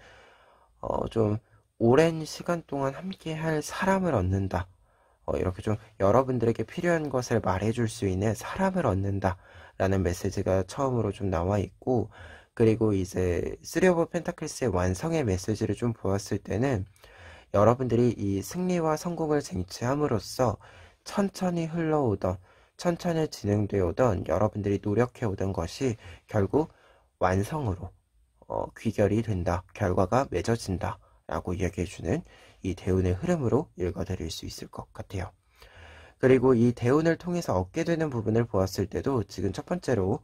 Speaker 1: 좀 오랜 시간 동안 함께 할 사람을 얻는다, 이렇게 좀 여러분들에게 필요한 것을 말해줄 수 있는 사람을 얻는다 라는 메시지가 처음으로 좀 나와 있고, 그리고 이제 쓰리 오브 펜타클스의 완성의 메시지를 좀 보았을 때는 여러분들이 이 승리와 성공을 쟁취함으로써 천천히 흘러오던, 천천히 진행되어 오던, 여러분들이 노력해 오던 것이 결국 완성으로 귀결이 된다, 결과가 맺어진다 라고 이야기해주는 이 대운의 흐름으로 읽어드릴 수 있을 것 같아요. 그리고 이 대운을 통해서 얻게 되는 부분을 보았을 때도 지금 첫 번째로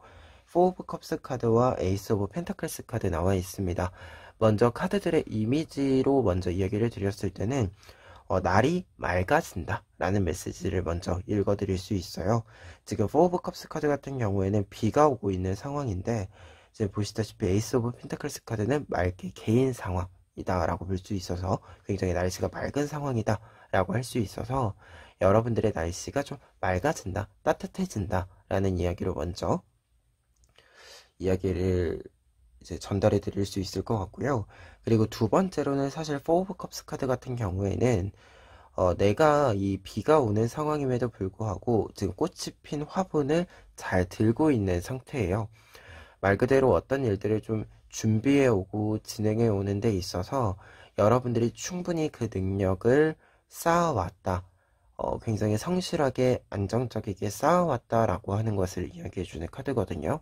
Speaker 1: 포 오브 컵스 카드와 에이스 오브 펜타클스 카드 나와 있습니다. 먼저 카드들의 이미지로 먼저 이야기를 드렸을 때는 날이 맑아진다 라는 메시지를 먼저 읽어드릴 수 있어요. 지금 포 오브 컵스 카드 같은 경우에는 비가 오고 있는 상황인데, 지금 보시다시피 에이스 오브 펜타클스 카드는 맑게 개인 상황이다 라고 볼 수 있어서 굉장히 날씨가 맑은 상황이다 라고 할 수 있어서 여러분들의 날씨가 좀 맑아진다, 따뜻해진다 라는 이야기로 먼저 이야기를 이제 전달해 드릴 수 있을 것 같고요. 그리고 두 번째로는 사실 포 오브 컵스 카드 같은 경우에는 내가 이 비가 오는 상황임에도 불구하고 지금 꽃이 핀 화분을 잘 들고 있는 상태예요. 말 그대로 어떤 일들을 좀 준비해 오고 진행해 오는 데 있어서 여러분들이 충분히 그 능력을 쌓아왔다. 굉장히 성실하게 안정적이게 쌓아왔다라고 하는 것을 이야기해 주는 카드거든요.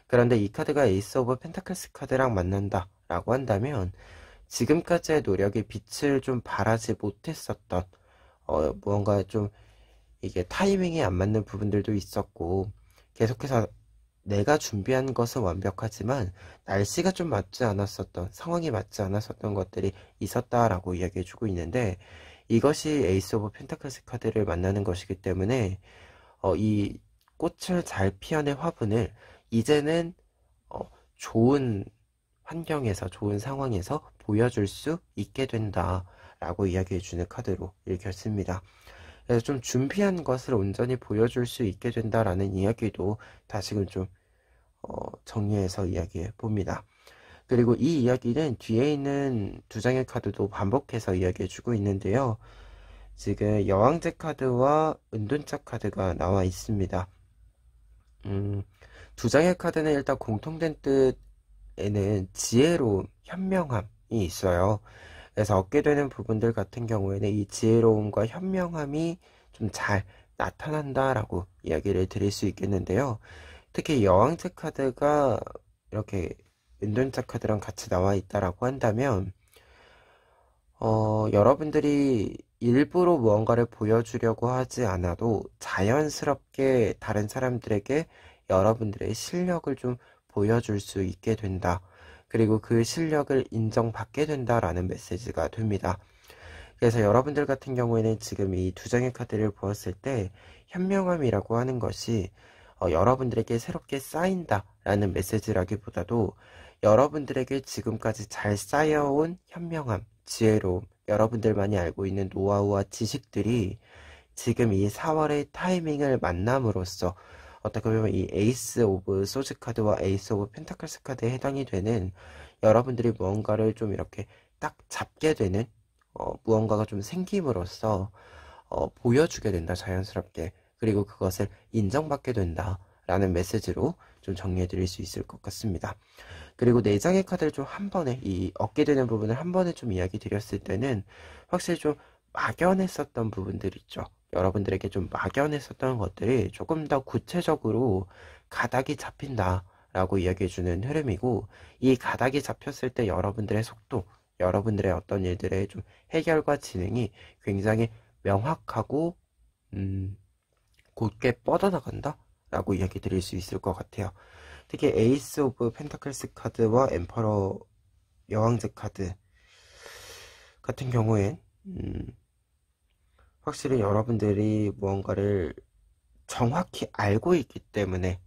Speaker 1: 그런데 이 카드가 에이스 오브 펜타클스 카드랑 만난다 라고 한다면 지금까지의 노력이 빛을 좀 발하지 못했었던 무언가 좀 이게 타이밍이 안 맞는 부분들도 있었고 계속해서 내가 준비한 것은 완벽하지만 날씨가 좀 맞지 않았었던 상황이 맞지 않았었던 것들이 있었다라고 이야기해주고 있는데 이것이 에이스 오브 펜타클스 카드를 만나는 것이기 때문에 이 꽃을 잘 피어낸 화분을 이제는 좋은 환경에서 좋은 상황에서 보여줄 수 있게 된다라고 이야기해주는 카드로 읽혔습니다. 그래서 좀 준비한 것을 온전히 보여줄 수 있게 된다라는 이야기도 다시금 좀 정리해서 이야기해 봅니다. 그리고 이 이야기는 뒤에 있는 두 장의 카드도 반복해서 이야기해 주고 있는데요. 지금 여왕제 카드와 은둔자 카드가 나와 있습니다. 두 장의 카드는 일단 공통된 뜻에는 지혜로움, 현명함이 있어요. 그래서 얻게 되는 부분들 같은 경우에는 이 지혜로움과 현명함이 좀 잘 나타난다라고 이야기를 드릴 수 있겠는데요. 특히 여왕제 카드가 이렇게 은둔자 카드랑 같이 나와 있다라고 한다면 여러분들이 일부러 무언가를 보여주려고 하지 않아도 자연스럽게 다른 사람들에게 여러분들의 실력을 좀 보여줄 수 있게 된다. 그리고 그 실력을 인정받게 된다라는 메시지가 됩니다. 그래서 여러분들 같은 경우에는 지금 이 두 장의 카드를 보았을 때 현명함이라고 하는 것이 여러분들에게 새롭게 쌓인다라는 메시지라기보다도 여러분들에게 지금까지 잘 쌓여온 현명함, 지혜로움, 여러분들만이 알고 있는 노하우와 지식들이 지금 이 4월의 타이밍을 만남으로써 어떻게 보면 이 에이스 오브 소즈 카드와 에이스 오브 펜타클스 카드에 해당이 되는 여러분들이 무언가를 좀 이렇게 딱 잡게 되는 무언가가 좀 생김으로써 보여주게 된다, 자연스럽게. 그리고 그것을 인정받게 된다 라는 메시지로 좀 정리해 드릴 수 있을 것 같습니다. 그리고 4장의 카드를 좀 한 번에 얻게 되는 부분을 한 번에 좀 이야기 드렸을 때는 확실히 좀 막연했었던 부분들 있죠. 여러분들에게 좀 막연했었던 것들이 조금 더 구체적으로 가닥이 잡힌다 라고 이야기해 주는 흐름이고, 이 가닥이 잡혔을 때 여러분들의 속도, 여러분들의 어떤 일들의 좀 해결과 진행이 굉장히 명확하고 곧게 뻗어나간다 라고 이야기 드릴 수 있을 것 같아요. 특히 에이스 오브 펜타클스 카드와 엠퍼러 여왕제 카드 같은 경우엔 확실히 여러분들이 무언가를 정확히 알고 있기 때문에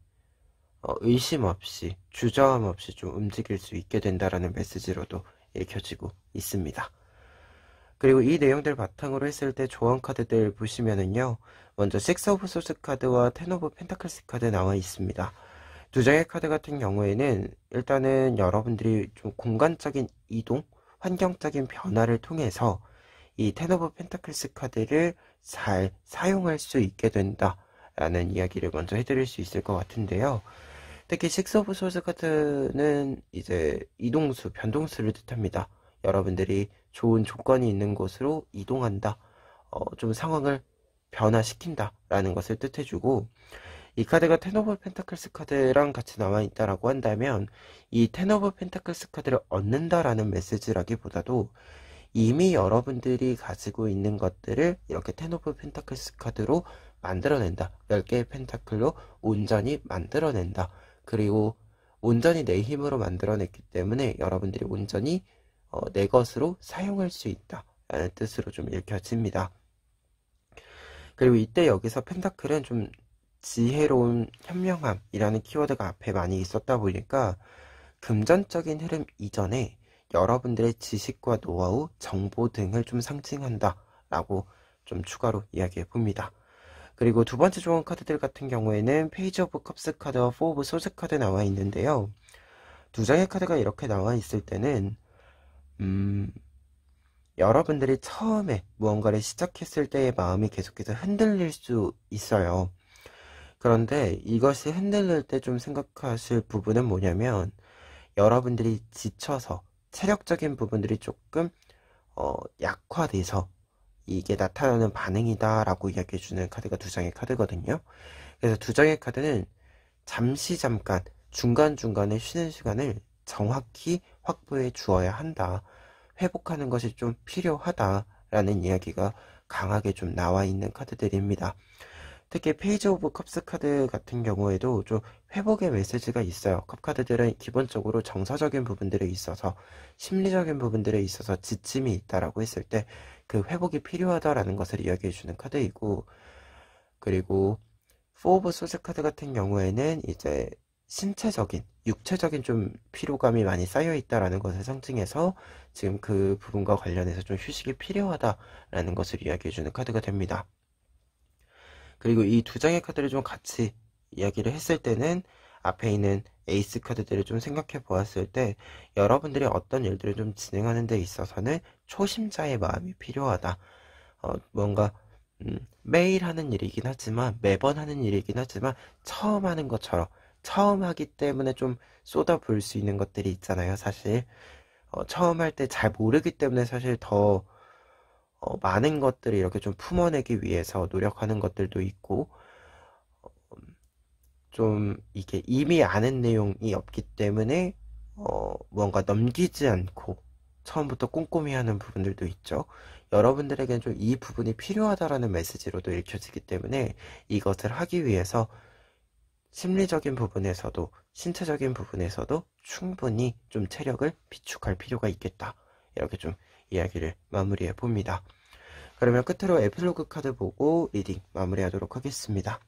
Speaker 1: 의심 없이 주저함 없이 좀 움직일 수 있게 된다라는 메시지로도 읽혀지고 있습니다. 그리고 이 내용들 바탕으로 했을 때 조언 카드들 보시면은요, 먼저 6 오브 소스 카드와 10 오브 펜타클스 카드 나와 있습니다. 두 장의 카드 같은 경우에는 일단은 여러분들이 좀 공간적인 이동, 환경적인 변화를 통해서 이 10 오브 펜타클스 카드를 잘 사용할 수 있게 된다 라는 이야기를 먼저 해드릴 수 있을 것 같은데요. 특히 6 오브 소스 카드는 이제 이동수, 변동수를 뜻합니다. 여러분들이 좋은 조건이 있는 곳으로 이동한다, 좀 상황을 변화시킨다 라는 것을 뜻해주고, 이 카드가 10 오브 펜타클스 카드랑 같이 나와 있다라고 한다면 이 10 오브 펜타클스 카드를 얻는다라는 메시지라기보다도 이미 여러분들이 가지고 있는 것들을 이렇게 10 오브 펜타클스 카드로 만들어낸다. 10개의 펜타클로 온전히 만들어낸다. 그리고 온전히 내 힘으로 만들어냈기 때문에 여러분들이 온전히 내 것으로 사용할 수 있다 라는 뜻으로 좀 읽혀집니다. 그리고 이때 여기서 펜타클은 좀 지혜로운 현명함이라는 키워드가 앞에 많이 있었다 보니까 금전적인 흐름 이전에 여러분들의 지식과 노하우, 정보 등을 좀 상징한다 라고 좀 추가로 이야기해 봅니다. 그리고 두 번째 조언 카드들 같은 경우에는 페이지 오브 컵스 카드와 4 오브 소스 카드 나와 있는데요. 두 장의 카드가 이렇게 나와 있을 때는 여러분들이 처음에 무언가를 시작했을 때의 마음이 계속해서 흔들릴 수 있어요. 그런데 이것이 흔들릴 때 좀 생각하실 부분은 뭐냐면, 여러분들이 지쳐서 체력적인 부분들이 조금 약화돼서 이게 나타나는 반응이다 라고 이야기해주는 카드가 두 장의 카드거든요. 그래서 두 장의 카드는 잠깐 중간중간에 쉬는 시간을 정확히 확보해 주어야 한다, 회복하는 것이 좀 필요하다라는 이야기가 강하게 좀 나와 있는 카드들입니다. 특히 페이지 오브 컵스 카드 같은 경우에도 좀 회복의 메시지가 있어요. 컵 카드들은 기본적으로 정서적인 부분들에 있어서, 심리적인 부분들에 있어서 지침이 있다라고 했을 때 그 회복이 필요하다라는 것을 이야기해주는 카드이고, 그리고 포 오브 소스 카드 같은 경우에는 이제 신체적인, 육체적인 좀 피로감이 많이 쌓여 있다라는 것을 상징해서 지금 그 부분과 관련해서 좀 휴식이 필요하다라는 것을 이야기해주는 카드가 됩니다. 그리고 이 두 장의 카드를 좀 같이 이야기를 했을 때는 앞에 있는 에이스 카드들을 좀 생각해 보았을 때, 여러분들이 어떤 일들을 좀 진행하는 데 있어서는 초심자의 마음이 필요하다. 뭔가 매일 하는 일이긴 하지만, 매번 하는 일이긴 하지만, 처음 하는 것처럼, 처음 하기 때문에 좀 쏟아부을 수 있는 것들이 있잖아요, 사실. 처음 할 때 잘 모르기 때문에 사실 더 많은 것들을 이렇게 좀 품어내기 위해서 노력하는 것들도 있고, 좀 이게 이미 아는 내용이 없기 때문에 뭔가 넘기지 않고 처음부터 꼼꼼히 하는 부분들도 있죠. 여러분들에게는 좀 이 부분이 필요하다라는 메시지로도 읽혀지기 때문에 이것을 하기 위해서 심리적인 부분에서도 신체적인 부분에서도 충분히 좀 체력을 비축할 필요가 있겠다, 이렇게 좀 이야기를 마무리해 봅니다. 그러면 끝으로 에필로그 카드 보고 리딩 마무리하도록 하겠습니다.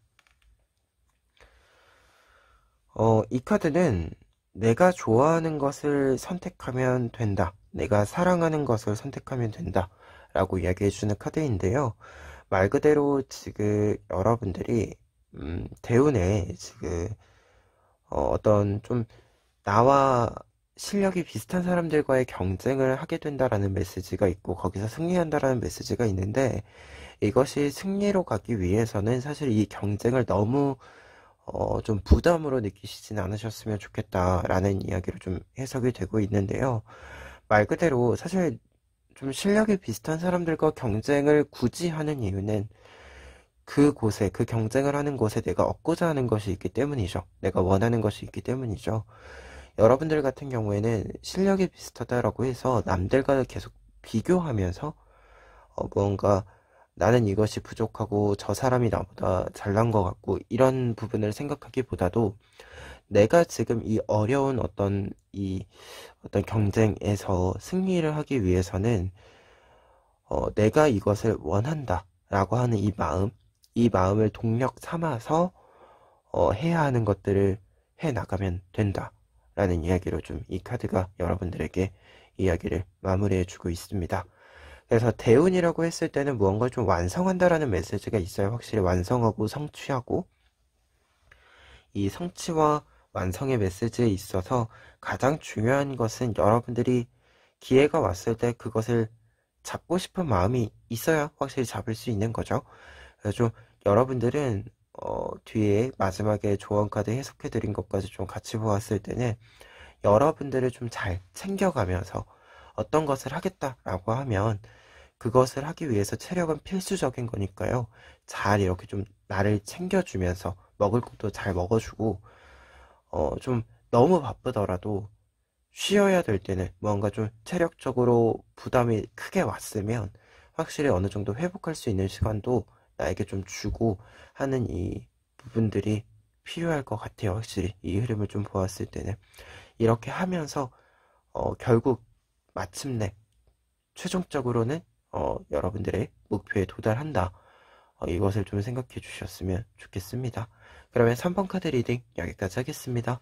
Speaker 1: 이 카드는 내가 좋아하는 것을 선택하면 된다, 내가 사랑하는 것을 선택하면 된다 라고 이야기해주는 카드인데요. 말 그대로 지금 여러분들이 대운에 지금 어떤 좀 나와 실력이 비슷한 사람들과의 경쟁을 하게 된다라는 메시지가 있고, 거기서 승리한다라는 메시지가 있는데, 이것이 승리로 가기 위해서는 사실 이 경쟁을 너무 좀 부담으로 느끼시진 않으셨으면 좋겠다라는 이야기로 좀 해석이 되고 있는데요. 말 그대로 사실 좀 실력이 비슷한 사람들과 경쟁을 굳이 하는 이유는 그곳에, 그 경쟁을 하는 곳에 내가 얻고자 하는 것이 있기 때문이죠. 내가 원하는 것이 있기 때문이죠. 여러분들 같은 경우에는 실력이 비슷하다라고 해서 남들과 계속 비교하면서 뭔가 나는 이것이 부족하고 저 사람이 나보다 잘난 것 같고 이런 부분을 생각하기보다도, 내가 지금 이 어려운 어떤 경쟁에서 승리를 하기 위해서는 내가 이것을 원한다 라고 하는 이 마음을 동력 삼아서 해야 하는 것들을 해 나가면 된다 라는 이야기로 좀 이 카드가 여러분들에게 이야기를 마무리해 주고 있습니다. 그래서 대운이라고 했을 때는 무언가를 좀 완성한다라는 메시지가 있어요. 확실히 완성하고 성취하고, 이 성취와 완성의 메시지에 있어서 가장 중요한 것은 여러분들이 기회가 왔을 때 그것을 잡고 싶은 마음이 있어야 확실히 잡을 수 있는 거죠. 그래서 좀 여러분들은 뒤에 마지막에 조언 카드 해석해 드린 것까지 좀 같이 보았을 때는, 여러분들을 좀 잘 챙겨가면서 어떤 것을 하겠다라고 하면 그것을 하기 위해서 체력은 필수적인 거니까요. 잘 이렇게 좀 나를 챙겨주면서 먹을 것도 잘 먹어주고, 좀 너무 바쁘더라도 쉬어야 될 때는 뭔가 좀 체력적으로 부담이 크게 왔으면 확실히 어느 정도 회복할 수 있는 시간도 나에게 좀 주고 하는 이 부분들이 필요할 것 같아요. 확실히 이 흐름을 좀 보았을 때는 이렇게 하면서 결국 마침내 최종적으로는 여러분들의 목표에 도달한다, 이것을 좀 생각해 주셨으면 좋겠습니다. 그러면 3번 카드 리딩 여기까지 하겠습니다.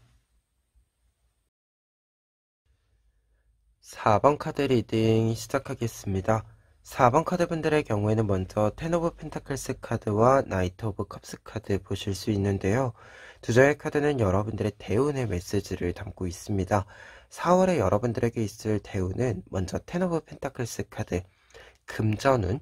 Speaker 1: 4번 카드 리딩 시작하겠습니다. 4번 카드 분들의 경우에는 먼저 텐 오브 펜타클스 카드와 나이트 오브 컵스 카드 보실 수 있는데요. 두 장의 카드는 여러분들의 대운의 메시지를 담고 있습니다. 4월에 여러분들에게 있을 대운은 먼저 텐 오브 펜타클스 카드, 금전운,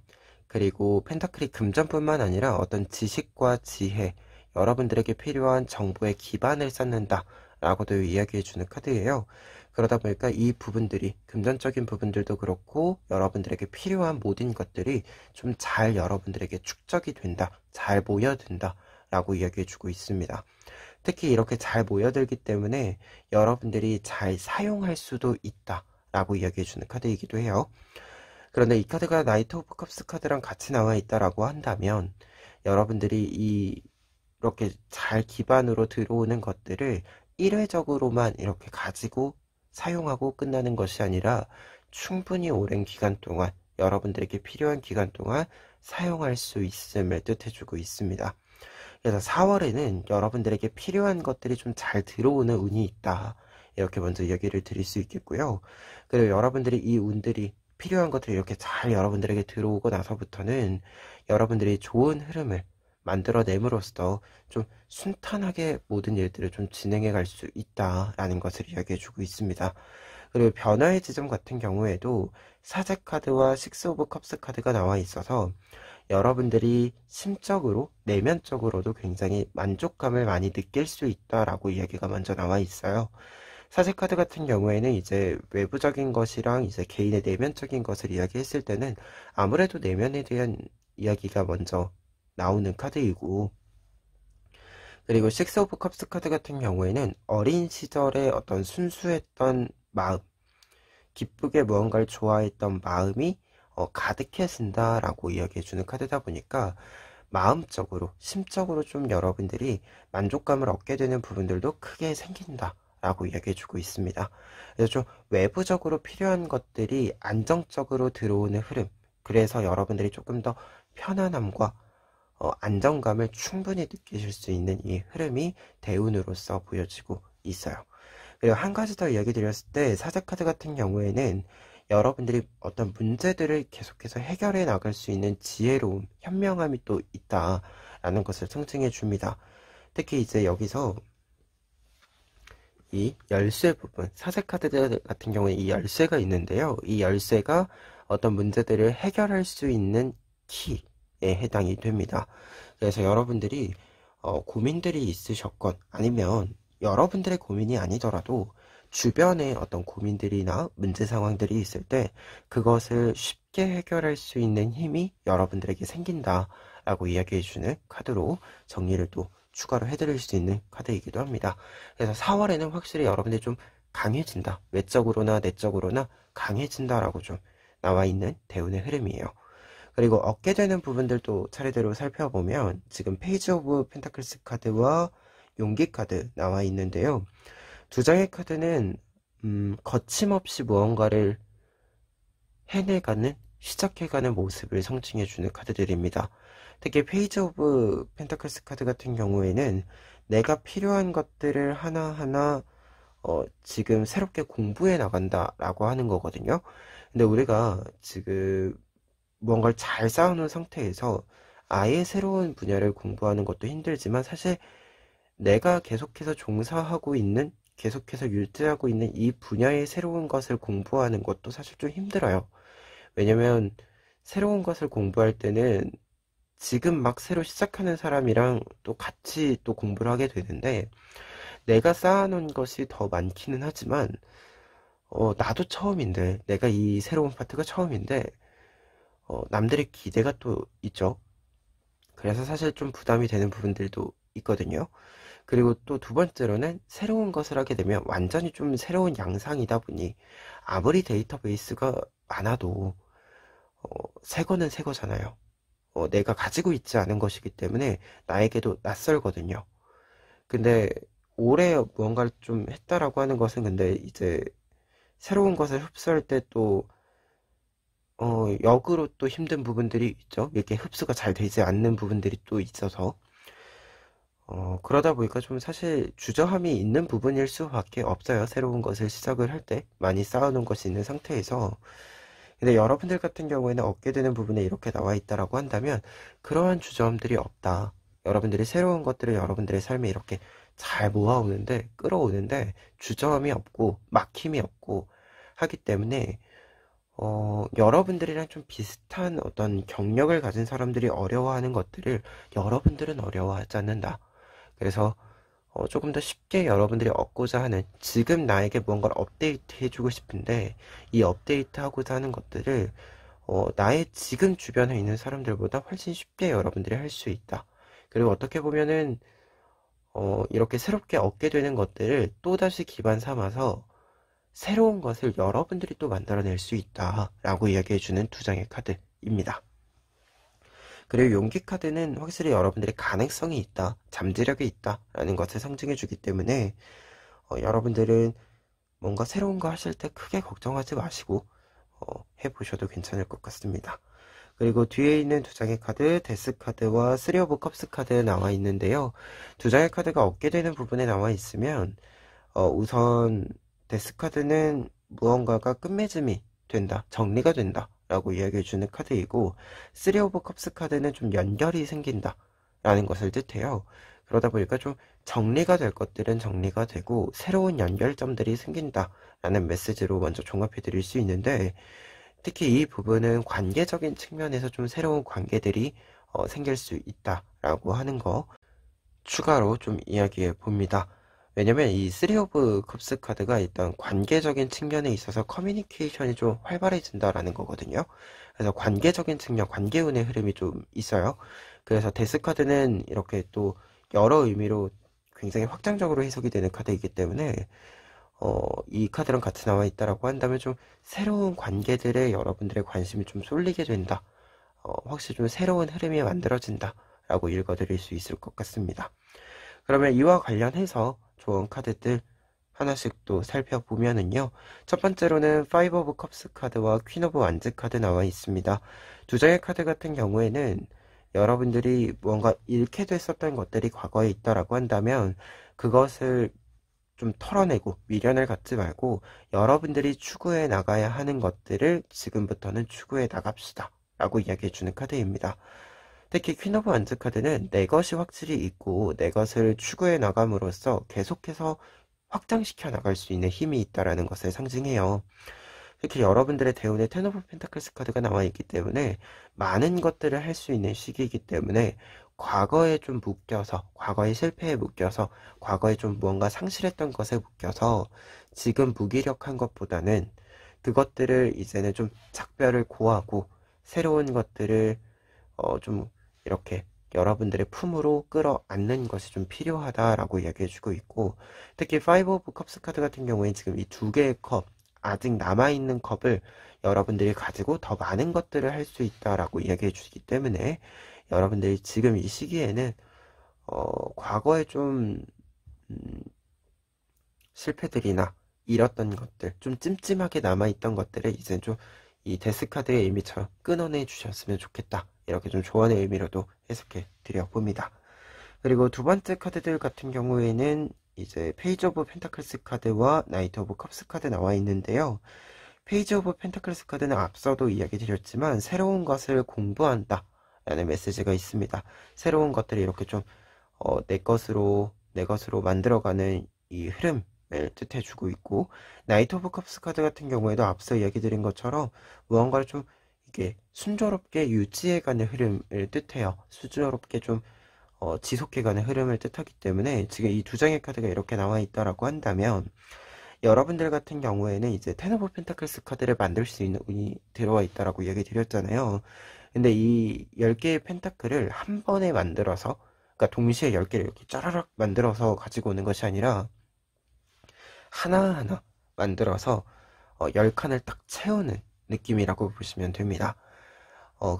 Speaker 1: 그리고 펜타클이 금전뿐만 아니라 어떤 지식과 지혜, 여러분들에게 필요한 정보의 기반을 쌓는다 라고도 이야기해주는 카드예요. 그러다 보니까 이 부분들이, 금전적인 부분들도 그렇고 여러분들에게 필요한 모든 것들이 좀 잘 여러분들에게 축적이 된다, 잘 모여든다 라고 이야기해주고 있습니다. 특히 이렇게 잘 모여들기 때문에 여러분들이 잘 사용할 수도 있다 라고 이야기해주는 카드이기도 해요. 그런데 이 카드가 나이트 오브 컵스 카드랑 같이 나와 있다라고 한다면 여러분들이 이렇게 잘 기반으로 들어오는 것들을 1회적으로만 이렇게 가지고 사용하고 끝나는 것이 아니라 충분히 오랜 기간 동안, 여러분들에게 필요한 기간 동안 사용할 수 있음을 뜻해주고 있습니다. 그래서 4월에는 여러분들에게 필요한 것들이 좀 잘 들어오는 운이 있다, 이렇게 먼저 이야기를 드릴 수 있겠고요. 그리고 여러분들이 이 운들이, 필요한 것들이 이렇게 잘 여러분들에게 들어오고 나서부터는 여러분들이 좋은 흐름을 만들어냄으로써 좀 순탄하게 모든 일들을 좀 진행해 갈 수 있다라는 것을 이야기해 주고 있습니다. 그리고 변화의 지점 같은 경우에도 사제 카드와 식스 오브 컵스 카드가 나와 있어서 여러분들이 심적으로, 내면적으로도 굉장히 만족감을 많이 느낄 수 있다라고 이야기가 먼저 나와 있어요. 사제 카드 같은 경우에는 이제 외부적인 것이랑 이제 개인의 내면적인 것을 이야기했을 때는 아무래도 내면에 대한 이야기가 먼저 나오는 카드이고, 그리고 식스 오브 컵스 카드 같은 경우에는 어린 시절의 어떤 순수했던 마음, 기쁘게 무언가를 좋아했던 마음이 가득해진다라고 이야기해주는 카드다 보니까 마음적으로, 심적으로 좀 여러분들이 만족감을 얻게 되는 부분들도 크게 생긴다 라고 이야기해주고 있습니다. 그래서 좀 외부적으로 필요한 것들이 안정적으로 들어오는 흐름, 그래서 여러분들이 조금 더 편안함과 안정감을 충분히 느끼실 수 있는 이 흐름이 대운으로서 보여지고 있어요. 그리고 한 가지 더 이야기 드렸을 때, 사제 카드 같은 경우에는 여러분들이 어떤 문제들을 계속해서 해결해 나갈 수 있는 지혜로움, 현명함이 또 있다라는 것을 상징해 줍니다. 특히 이제 여기서 이 열쇠 부분, 사제 카드 같은 경우에 이 열쇠가 있는데요. 이 열쇠가 어떤 문제들을 해결할 수 있는 키에 해당이 됩니다. 그래서 여러분들이 고민들이 있으셨건, 아니면 여러분들의 고민이 아니더라도 주변에 어떤 고민들이나 문제 상황들이 있을 때 그것을 쉽게 해결할 수 있는 힘이 여러분들에게 생긴다라고 이야기해주는 카드로 정리를 또 추가로 해드릴 수 있는 카드이기도 합니다. 그래서 4월에는 확실히 여러분들이 좀 강해진다, 외적으로나 내적으로나 강해진다라고 좀 나와 있는 대운의 흐름이에요. 그리고 얻게 되는 부분들도 차례대로 살펴보면 지금 페이지 오브 펜타클스 카드와 용기 카드 나와 있는데요. 두 장의 카드는 거침없이 무언가를 해내가는, 시작해가는 모습을 상징해주는 카드들입니다. 특히 페이지 오브 펜타클스 카드 같은 경우에는 내가 필요한 것들을 하나하나 지금 새롭게 공부해 나간다 라고 하는 거거든요. 근데 우리가 지금 무언가를 잘 쌓아놓은 상태에서 아예 새로운 분야를 공부하는 것도 힘들지만, 사실 내가 계속해서 종사하고 있는, 계속해서 유지하고 있는 이 분야의 새로운 것을 공부하는 것도 사실 좀 힘들어요. 왜냐면 새로운 것을 공부할 때는 지금 막 새로 시작하는 사람이랑 또 같이 또 공부를 하게 되는데, 내가 쌓아놓은 것이 더 많기는 하지만 나도 처음인데, 내가 이 새로운 파트가 처음인데 남들의 기대가 또 있죠. 그래서 사실 좀 부담이 되는 부분들도 있거든요. 그리고 또 두 번째로는 새로운 것을 하게 되면 완전히 좀 새로운 양상이다 보니 아무리 데이터베이스가 많아도 새 거는 새 거잖아요. 내가 가지고 있지 않은 것이기 때문에 나에게도 낯설거든요. 근데 올해 무언가를 좀 했다라고 하는 것은, 근데 이제 새로운 것을 흡수할 때 또 역으로 또 힘든 부분들이 있죠. 이렇게 흡수가 잘 되지 않는 부분들이 또 있어서 그러다 보니까 좀 사실 주저함이 있는 부분일 수밖에 없어요. 새로운 것을 시작을 할 때 많이 쌓아놓은 것이 있는 상태에서. 근데 여러분들 같은 경우에는 얻게 되는 부분에 이렇게 나와 있다라고 한다면 그러한 주저함들이 없다. 여러분들이 새로운 것들을 여러분들의 삶에 이렇게 잘 모아오는데, 끌어오는데 주저함이 없고 막힘이 없고 하기 때문에 여러분들이랑 좀 비슷한 어떤 경력을 가진 사람들이 어려워하는 것들을 여러분들은 어려워하지 않는다. 그래서 조금 더 쉽게 여러분들이 얻고자 하는, 지금 나에게 무언가를 업데이트 해주고 싶은데 이 업데이트 하고자 하는 것들을 나의 지금 주변에 있는 사람들보다 훨씬 쉽게 여러분들이 할 수 있다. 그리고 어떻게 보면은 이렇게 새롭게 얻게 되는 것들을 또다시 기반 삼아서 새로운 것을 여러분들이 또 만들어낼 수 있다라고 이야기해주는 두 장의 카드입니다. 그리고 용기 카드는 확실히 여러분들의 가능성이 있다, 잠재력이 있다라는 것을 상징해주기 때문에 여러분들은 뭔가 새로운 거 하실 때 크게 걱정하지 마시고 해보셔도 괜찮을 것 같습니다. 그리고 뒤에 있는 두 장의 카드, 데스 카드와 쓰리 오브 컵스 카드 나와 있는데요. 두 장의 카드가 얻게 되는 부분에 나와 있으면 우선 데스 카드는 무언가가 끝맺음이 된다, 정리가 된다 라고 이야기해주는 카드이고, 쓰리 오브 컵스 카드는 좀 연결이 생긴다 라는 것을 뜻해요. 그러다 보니까 좀 정리가 될 것들은 정리가 되고 새로운 연결점들이 생긴다 라는 메시지로 먼저 종합해 드릴 수 있는데, 특히 이 부분은 관계적인 측면에서 좀 새로운 관계들이 생길 수 있다라고 하는 거 추가로 좀 이야기해 봅니다. 왜냐면 이 쓰리 오브 컵스 카드가 일단 관계적인 측면에 있어서 커뮤니케이션이 좀 활발해진다라는 거거든요. 그래서 관계적인 측면, 관계운의 흐름이 좀 있어요. 그래서 데스 카드는 이렇게 또 여러 의미로 굉장히 확장적으로 해석이 되는 카드이기 때문에 이 카드랑 같이 나와 있다라고 한다면 좀 새로운 관계들에 여러분들의 관심이 좀 쏠리게 된다. 확실히 좀 새로운 흐름이 만들어진다 라고 읽어드릴 수 있을 것 같습니다. 그러면 이와 관련해서 좋은 카드들 하나씩 또 살펴보면은요. 첫 번째로는 파이브 오브 컵스 카드와 퀸 오브 완즈 카드 나와 있습니다. 두 장의 카드 같은 경우에는 여러분들이 뭔가 잃게 됐었던 것들이 과거에 있다라고 한다면 그것을 좀 털어내고 미련을 갖지 말고 여러분들이 추구해 나가야 하는 것들을 지금부터는 추구해 나갑시다 라고 이야기해주는 카드입니다. 특히 퀸 오브 완즈 카드는 내 것이 확실히 있고 내 것을 추구해 나감으로써 계속해서 확장시켜 나갈 수 있는 힘이 있다라는 것을 상징해요. 특히 여러분들의 대운에 텐 오브 펜타클스 카드가 나와 있기 때문에 많은 것들을 할 수 있는 시기이기 때문에 과거에 좀 묶여서, 과거의 실패에 묶여서, 과거에 좀 무언가 상실했던 것에 묶여서 지금 무기력한 것보다는 그것들을 이제는 좀 작별을 고하고 새로운 것들을 좀 이렇게 여러분들의 품으로 끌어안는 것이 좀 필요하다라고 이야기해주고 있고, 특히 파이브 오브 컵스 카드 같은 경우에 지금 이 두 개의 컵, 아직 남아있는 컵을 여러분들이 가지고 더 많은 것들을 할 수 있다라고 이야기해 주시기 때문에 여러분들이 지금 이 시기에는 과거에 좀 실패들이나 잃었던 것들, 좀 찜찜하게 남아있던 것들을 이제 좀 이 데스카드의 의미처럼 끊어내 주셨으면 좋겠다, 이렇게 좀 조언의 의미로도 해석해 드려봅니다. 그리고 두 번째 카드들 같은 경우에는 이제 페이지 오브 펜타클스 카드와 나이트 오브 컵스 카드 나와 있는데요. 페이지 오브 펜타클스 카드는 앞서도 이야기 드렸지만 새로운 것을 공부한다 라는 메시지가 있습니다. 새로운 것들이 이렇게 좀 내 것으로 만들어가는 이 흐름을 뜻해주고 있고, 나이트 오브 컵스 카드 같은 경우에도 앞서 이야기 드린 것처럼 무언가를 좀 이게 순조롭게 유지해가는 흐름을 뜻해요. 순조롭게 좀 지속해가는 흐름을 뜻하기 때문에 지금 이 두 장의 카드가 이렇게 나와 있다라고 한다면 여러분들 같은 경우에는 이제 텐 오브 펜타클스 카드를 만들 수 있는 운이 들어와 있다라고 얘기 드렸잖아요. 근데 이 10개의 펜타클을 한 번에 만들어서, 그러니까 동시에 10개를 이렇게 짜라락 만들어서 가지고 오는 것이 아니라 하나하나 만들어서 10칸을 딱 채우는 느낌이라고 보시면 됩니다.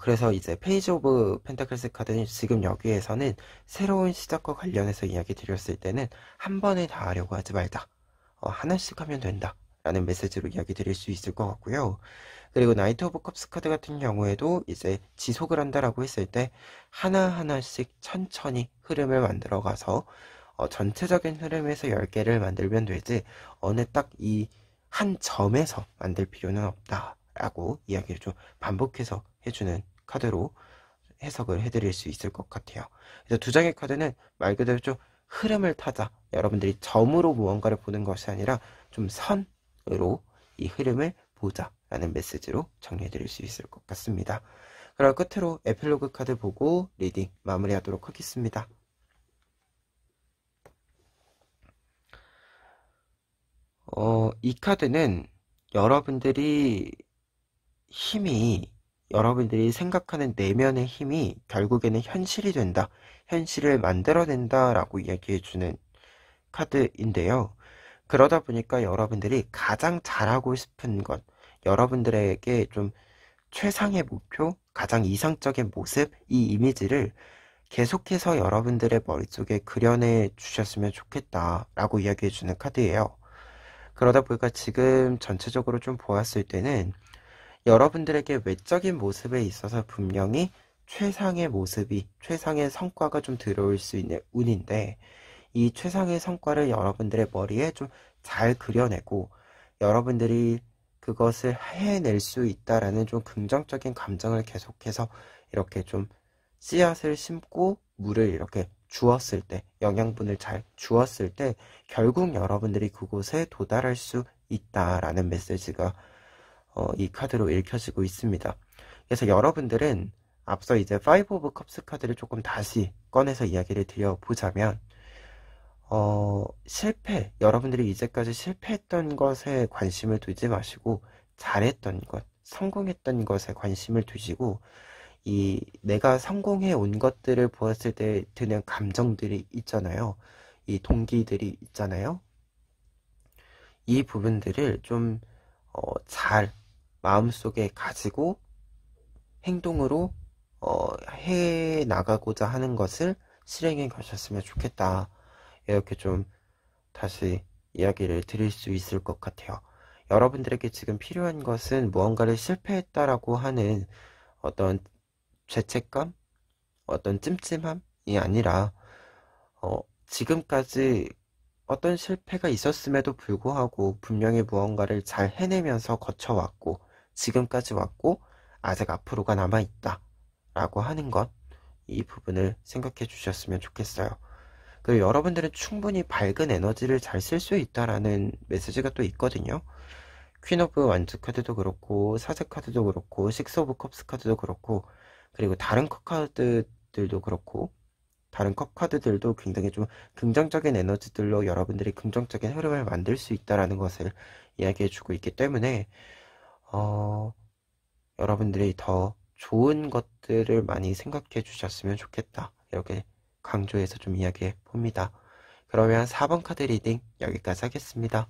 Speaker 1: 그래서 이제 페이지 오브 펜타클스 카드는 지금 여기에서는 새로운 시작과 관련해서 이야기 드렸을 때는 한 번에 다 하려고 하지 말자. 하나씩 하면 된다 라는 메시지로 이야기 드릴 수 있을 것 같고요. 그리고 나이트 오브 컵스 카드 같은 경우에도 이제 지속을 한다라고 했을 때 하나하나씩 천천히 흐름을 만들어 가서 전체적인 흐름에서 10개를 만들면 되지 어느 딱 이 한 점에서 만들 필요는 없다 라고 이야기를 좀 반복해서 해주는 카드로 해석을 해드릴 수 있을 것 같아요. 그래서 두 장의 카드는 말 그대로 좀 흐름을 타자, 여러분들이 점으로 무언가를 보는 것이 아니라 좀 선으로 이 흐름을 보자 라는 메시지로 정리해 드릴 수 있을 것 같습니다. 그럼 끝으로 에필로그 카드 보고 리딩 마무리하도록 하겠습니다. 이 카드는 여러분들이 여러분들이 생각하는 내면의 힘이 결국에는 현실이 된다, 현실을 만들어낸다 라고 이야기해주는 카드인데요. 그러다 보니까 여러분들이 가장 잘하고 싶은 것, 여러분들에게 좀 최상의 목표, 가장 이상적인 모습, 이 이미지를 계속해서 여러분들의 머릿속에 그려내 주셨으면 좋겠다라고 이야기해주는 카드예요. 그러다 보니까 지금 전체적으로 좀 보았을 때는 여러분들에게 외적인 모습에 있어서 분명히 최상의 모습이, 최상의 성과가 좀 들어올 수 있는 운인데, 이 최상의 성과를 여러분들의 머리에 좀 잘 그려내고 여러분들이 그것을 해낼 수 있다라는 좀 긍정적인 감정을 계속해서 이렇게 좀 씨앗을 심고 물을 이렇게 주었을 때, 영양분을 잘 주었을 때 결국 여러분들이 그곳에 도달할 수 있다라는 메시지가 이 카드로 읽혀지고 있습니다. 그래서 여러분들은 앞서 이제 5 오브 컵스 카드를 조금 다시 꺼내서 이야기를 드려보자면, 여러분들이 이제까지 실패했던 것에 관심을 두지 마시고 잘했던 것, 성공했던 것에 관심을 두시고, 이 내가 성공해 온 것들을 보았을 때 드는 감정들이 있잖아요. 이 동기들이 있잖아요. 이 부분들을 좀 잘 마음속에 가지고 행동으로 해 나가고자 하는 것을 실행해 가셨으면 좋겠다. 이렇게 좀 다시 이야기를 드릴 수 있을 것 같아요. 여러분들에게 지금 필요한 것은 무언가를 실패했다라고 하는 어떤 죄책감, 어떤 찜찜함이 아니라 지금까지 어떤 실패가 있었음에도 불구하고 분명히 무언가를 잘 해내면서 거쳐왔고 지금까지 왔고 아직 앞으로가 남아있다 라고 하는 것, 이 부분을 생각해 주셨으면 좋겠어요. 그리고 여러분들은 충분히 밝은 에너지를 잘 쓸 수 있다라는 메시지가 또 있거든요. 퀸 오브 완즈 카드도 그렇고 사제 카드도 그렇고 식스 오브 컵스 카드도 그렇고, 그리고 다른 컵 카드들도 그렇고, 다른 컵 카드들도 굉장히 좀 긍정적인 에너지들로 여러분들이 긍정적인 흐름을 만들 수 있다라는 것을 이야기해 주고 있기 때문에 여러분들이 더 좋은 것들을 많이 생각해 주셨으면 좋겠다, 이렇게 강조해서 좀 이야기해 봅니다. 그러면 4번 카드 리딩 여기까지 하겠습니다.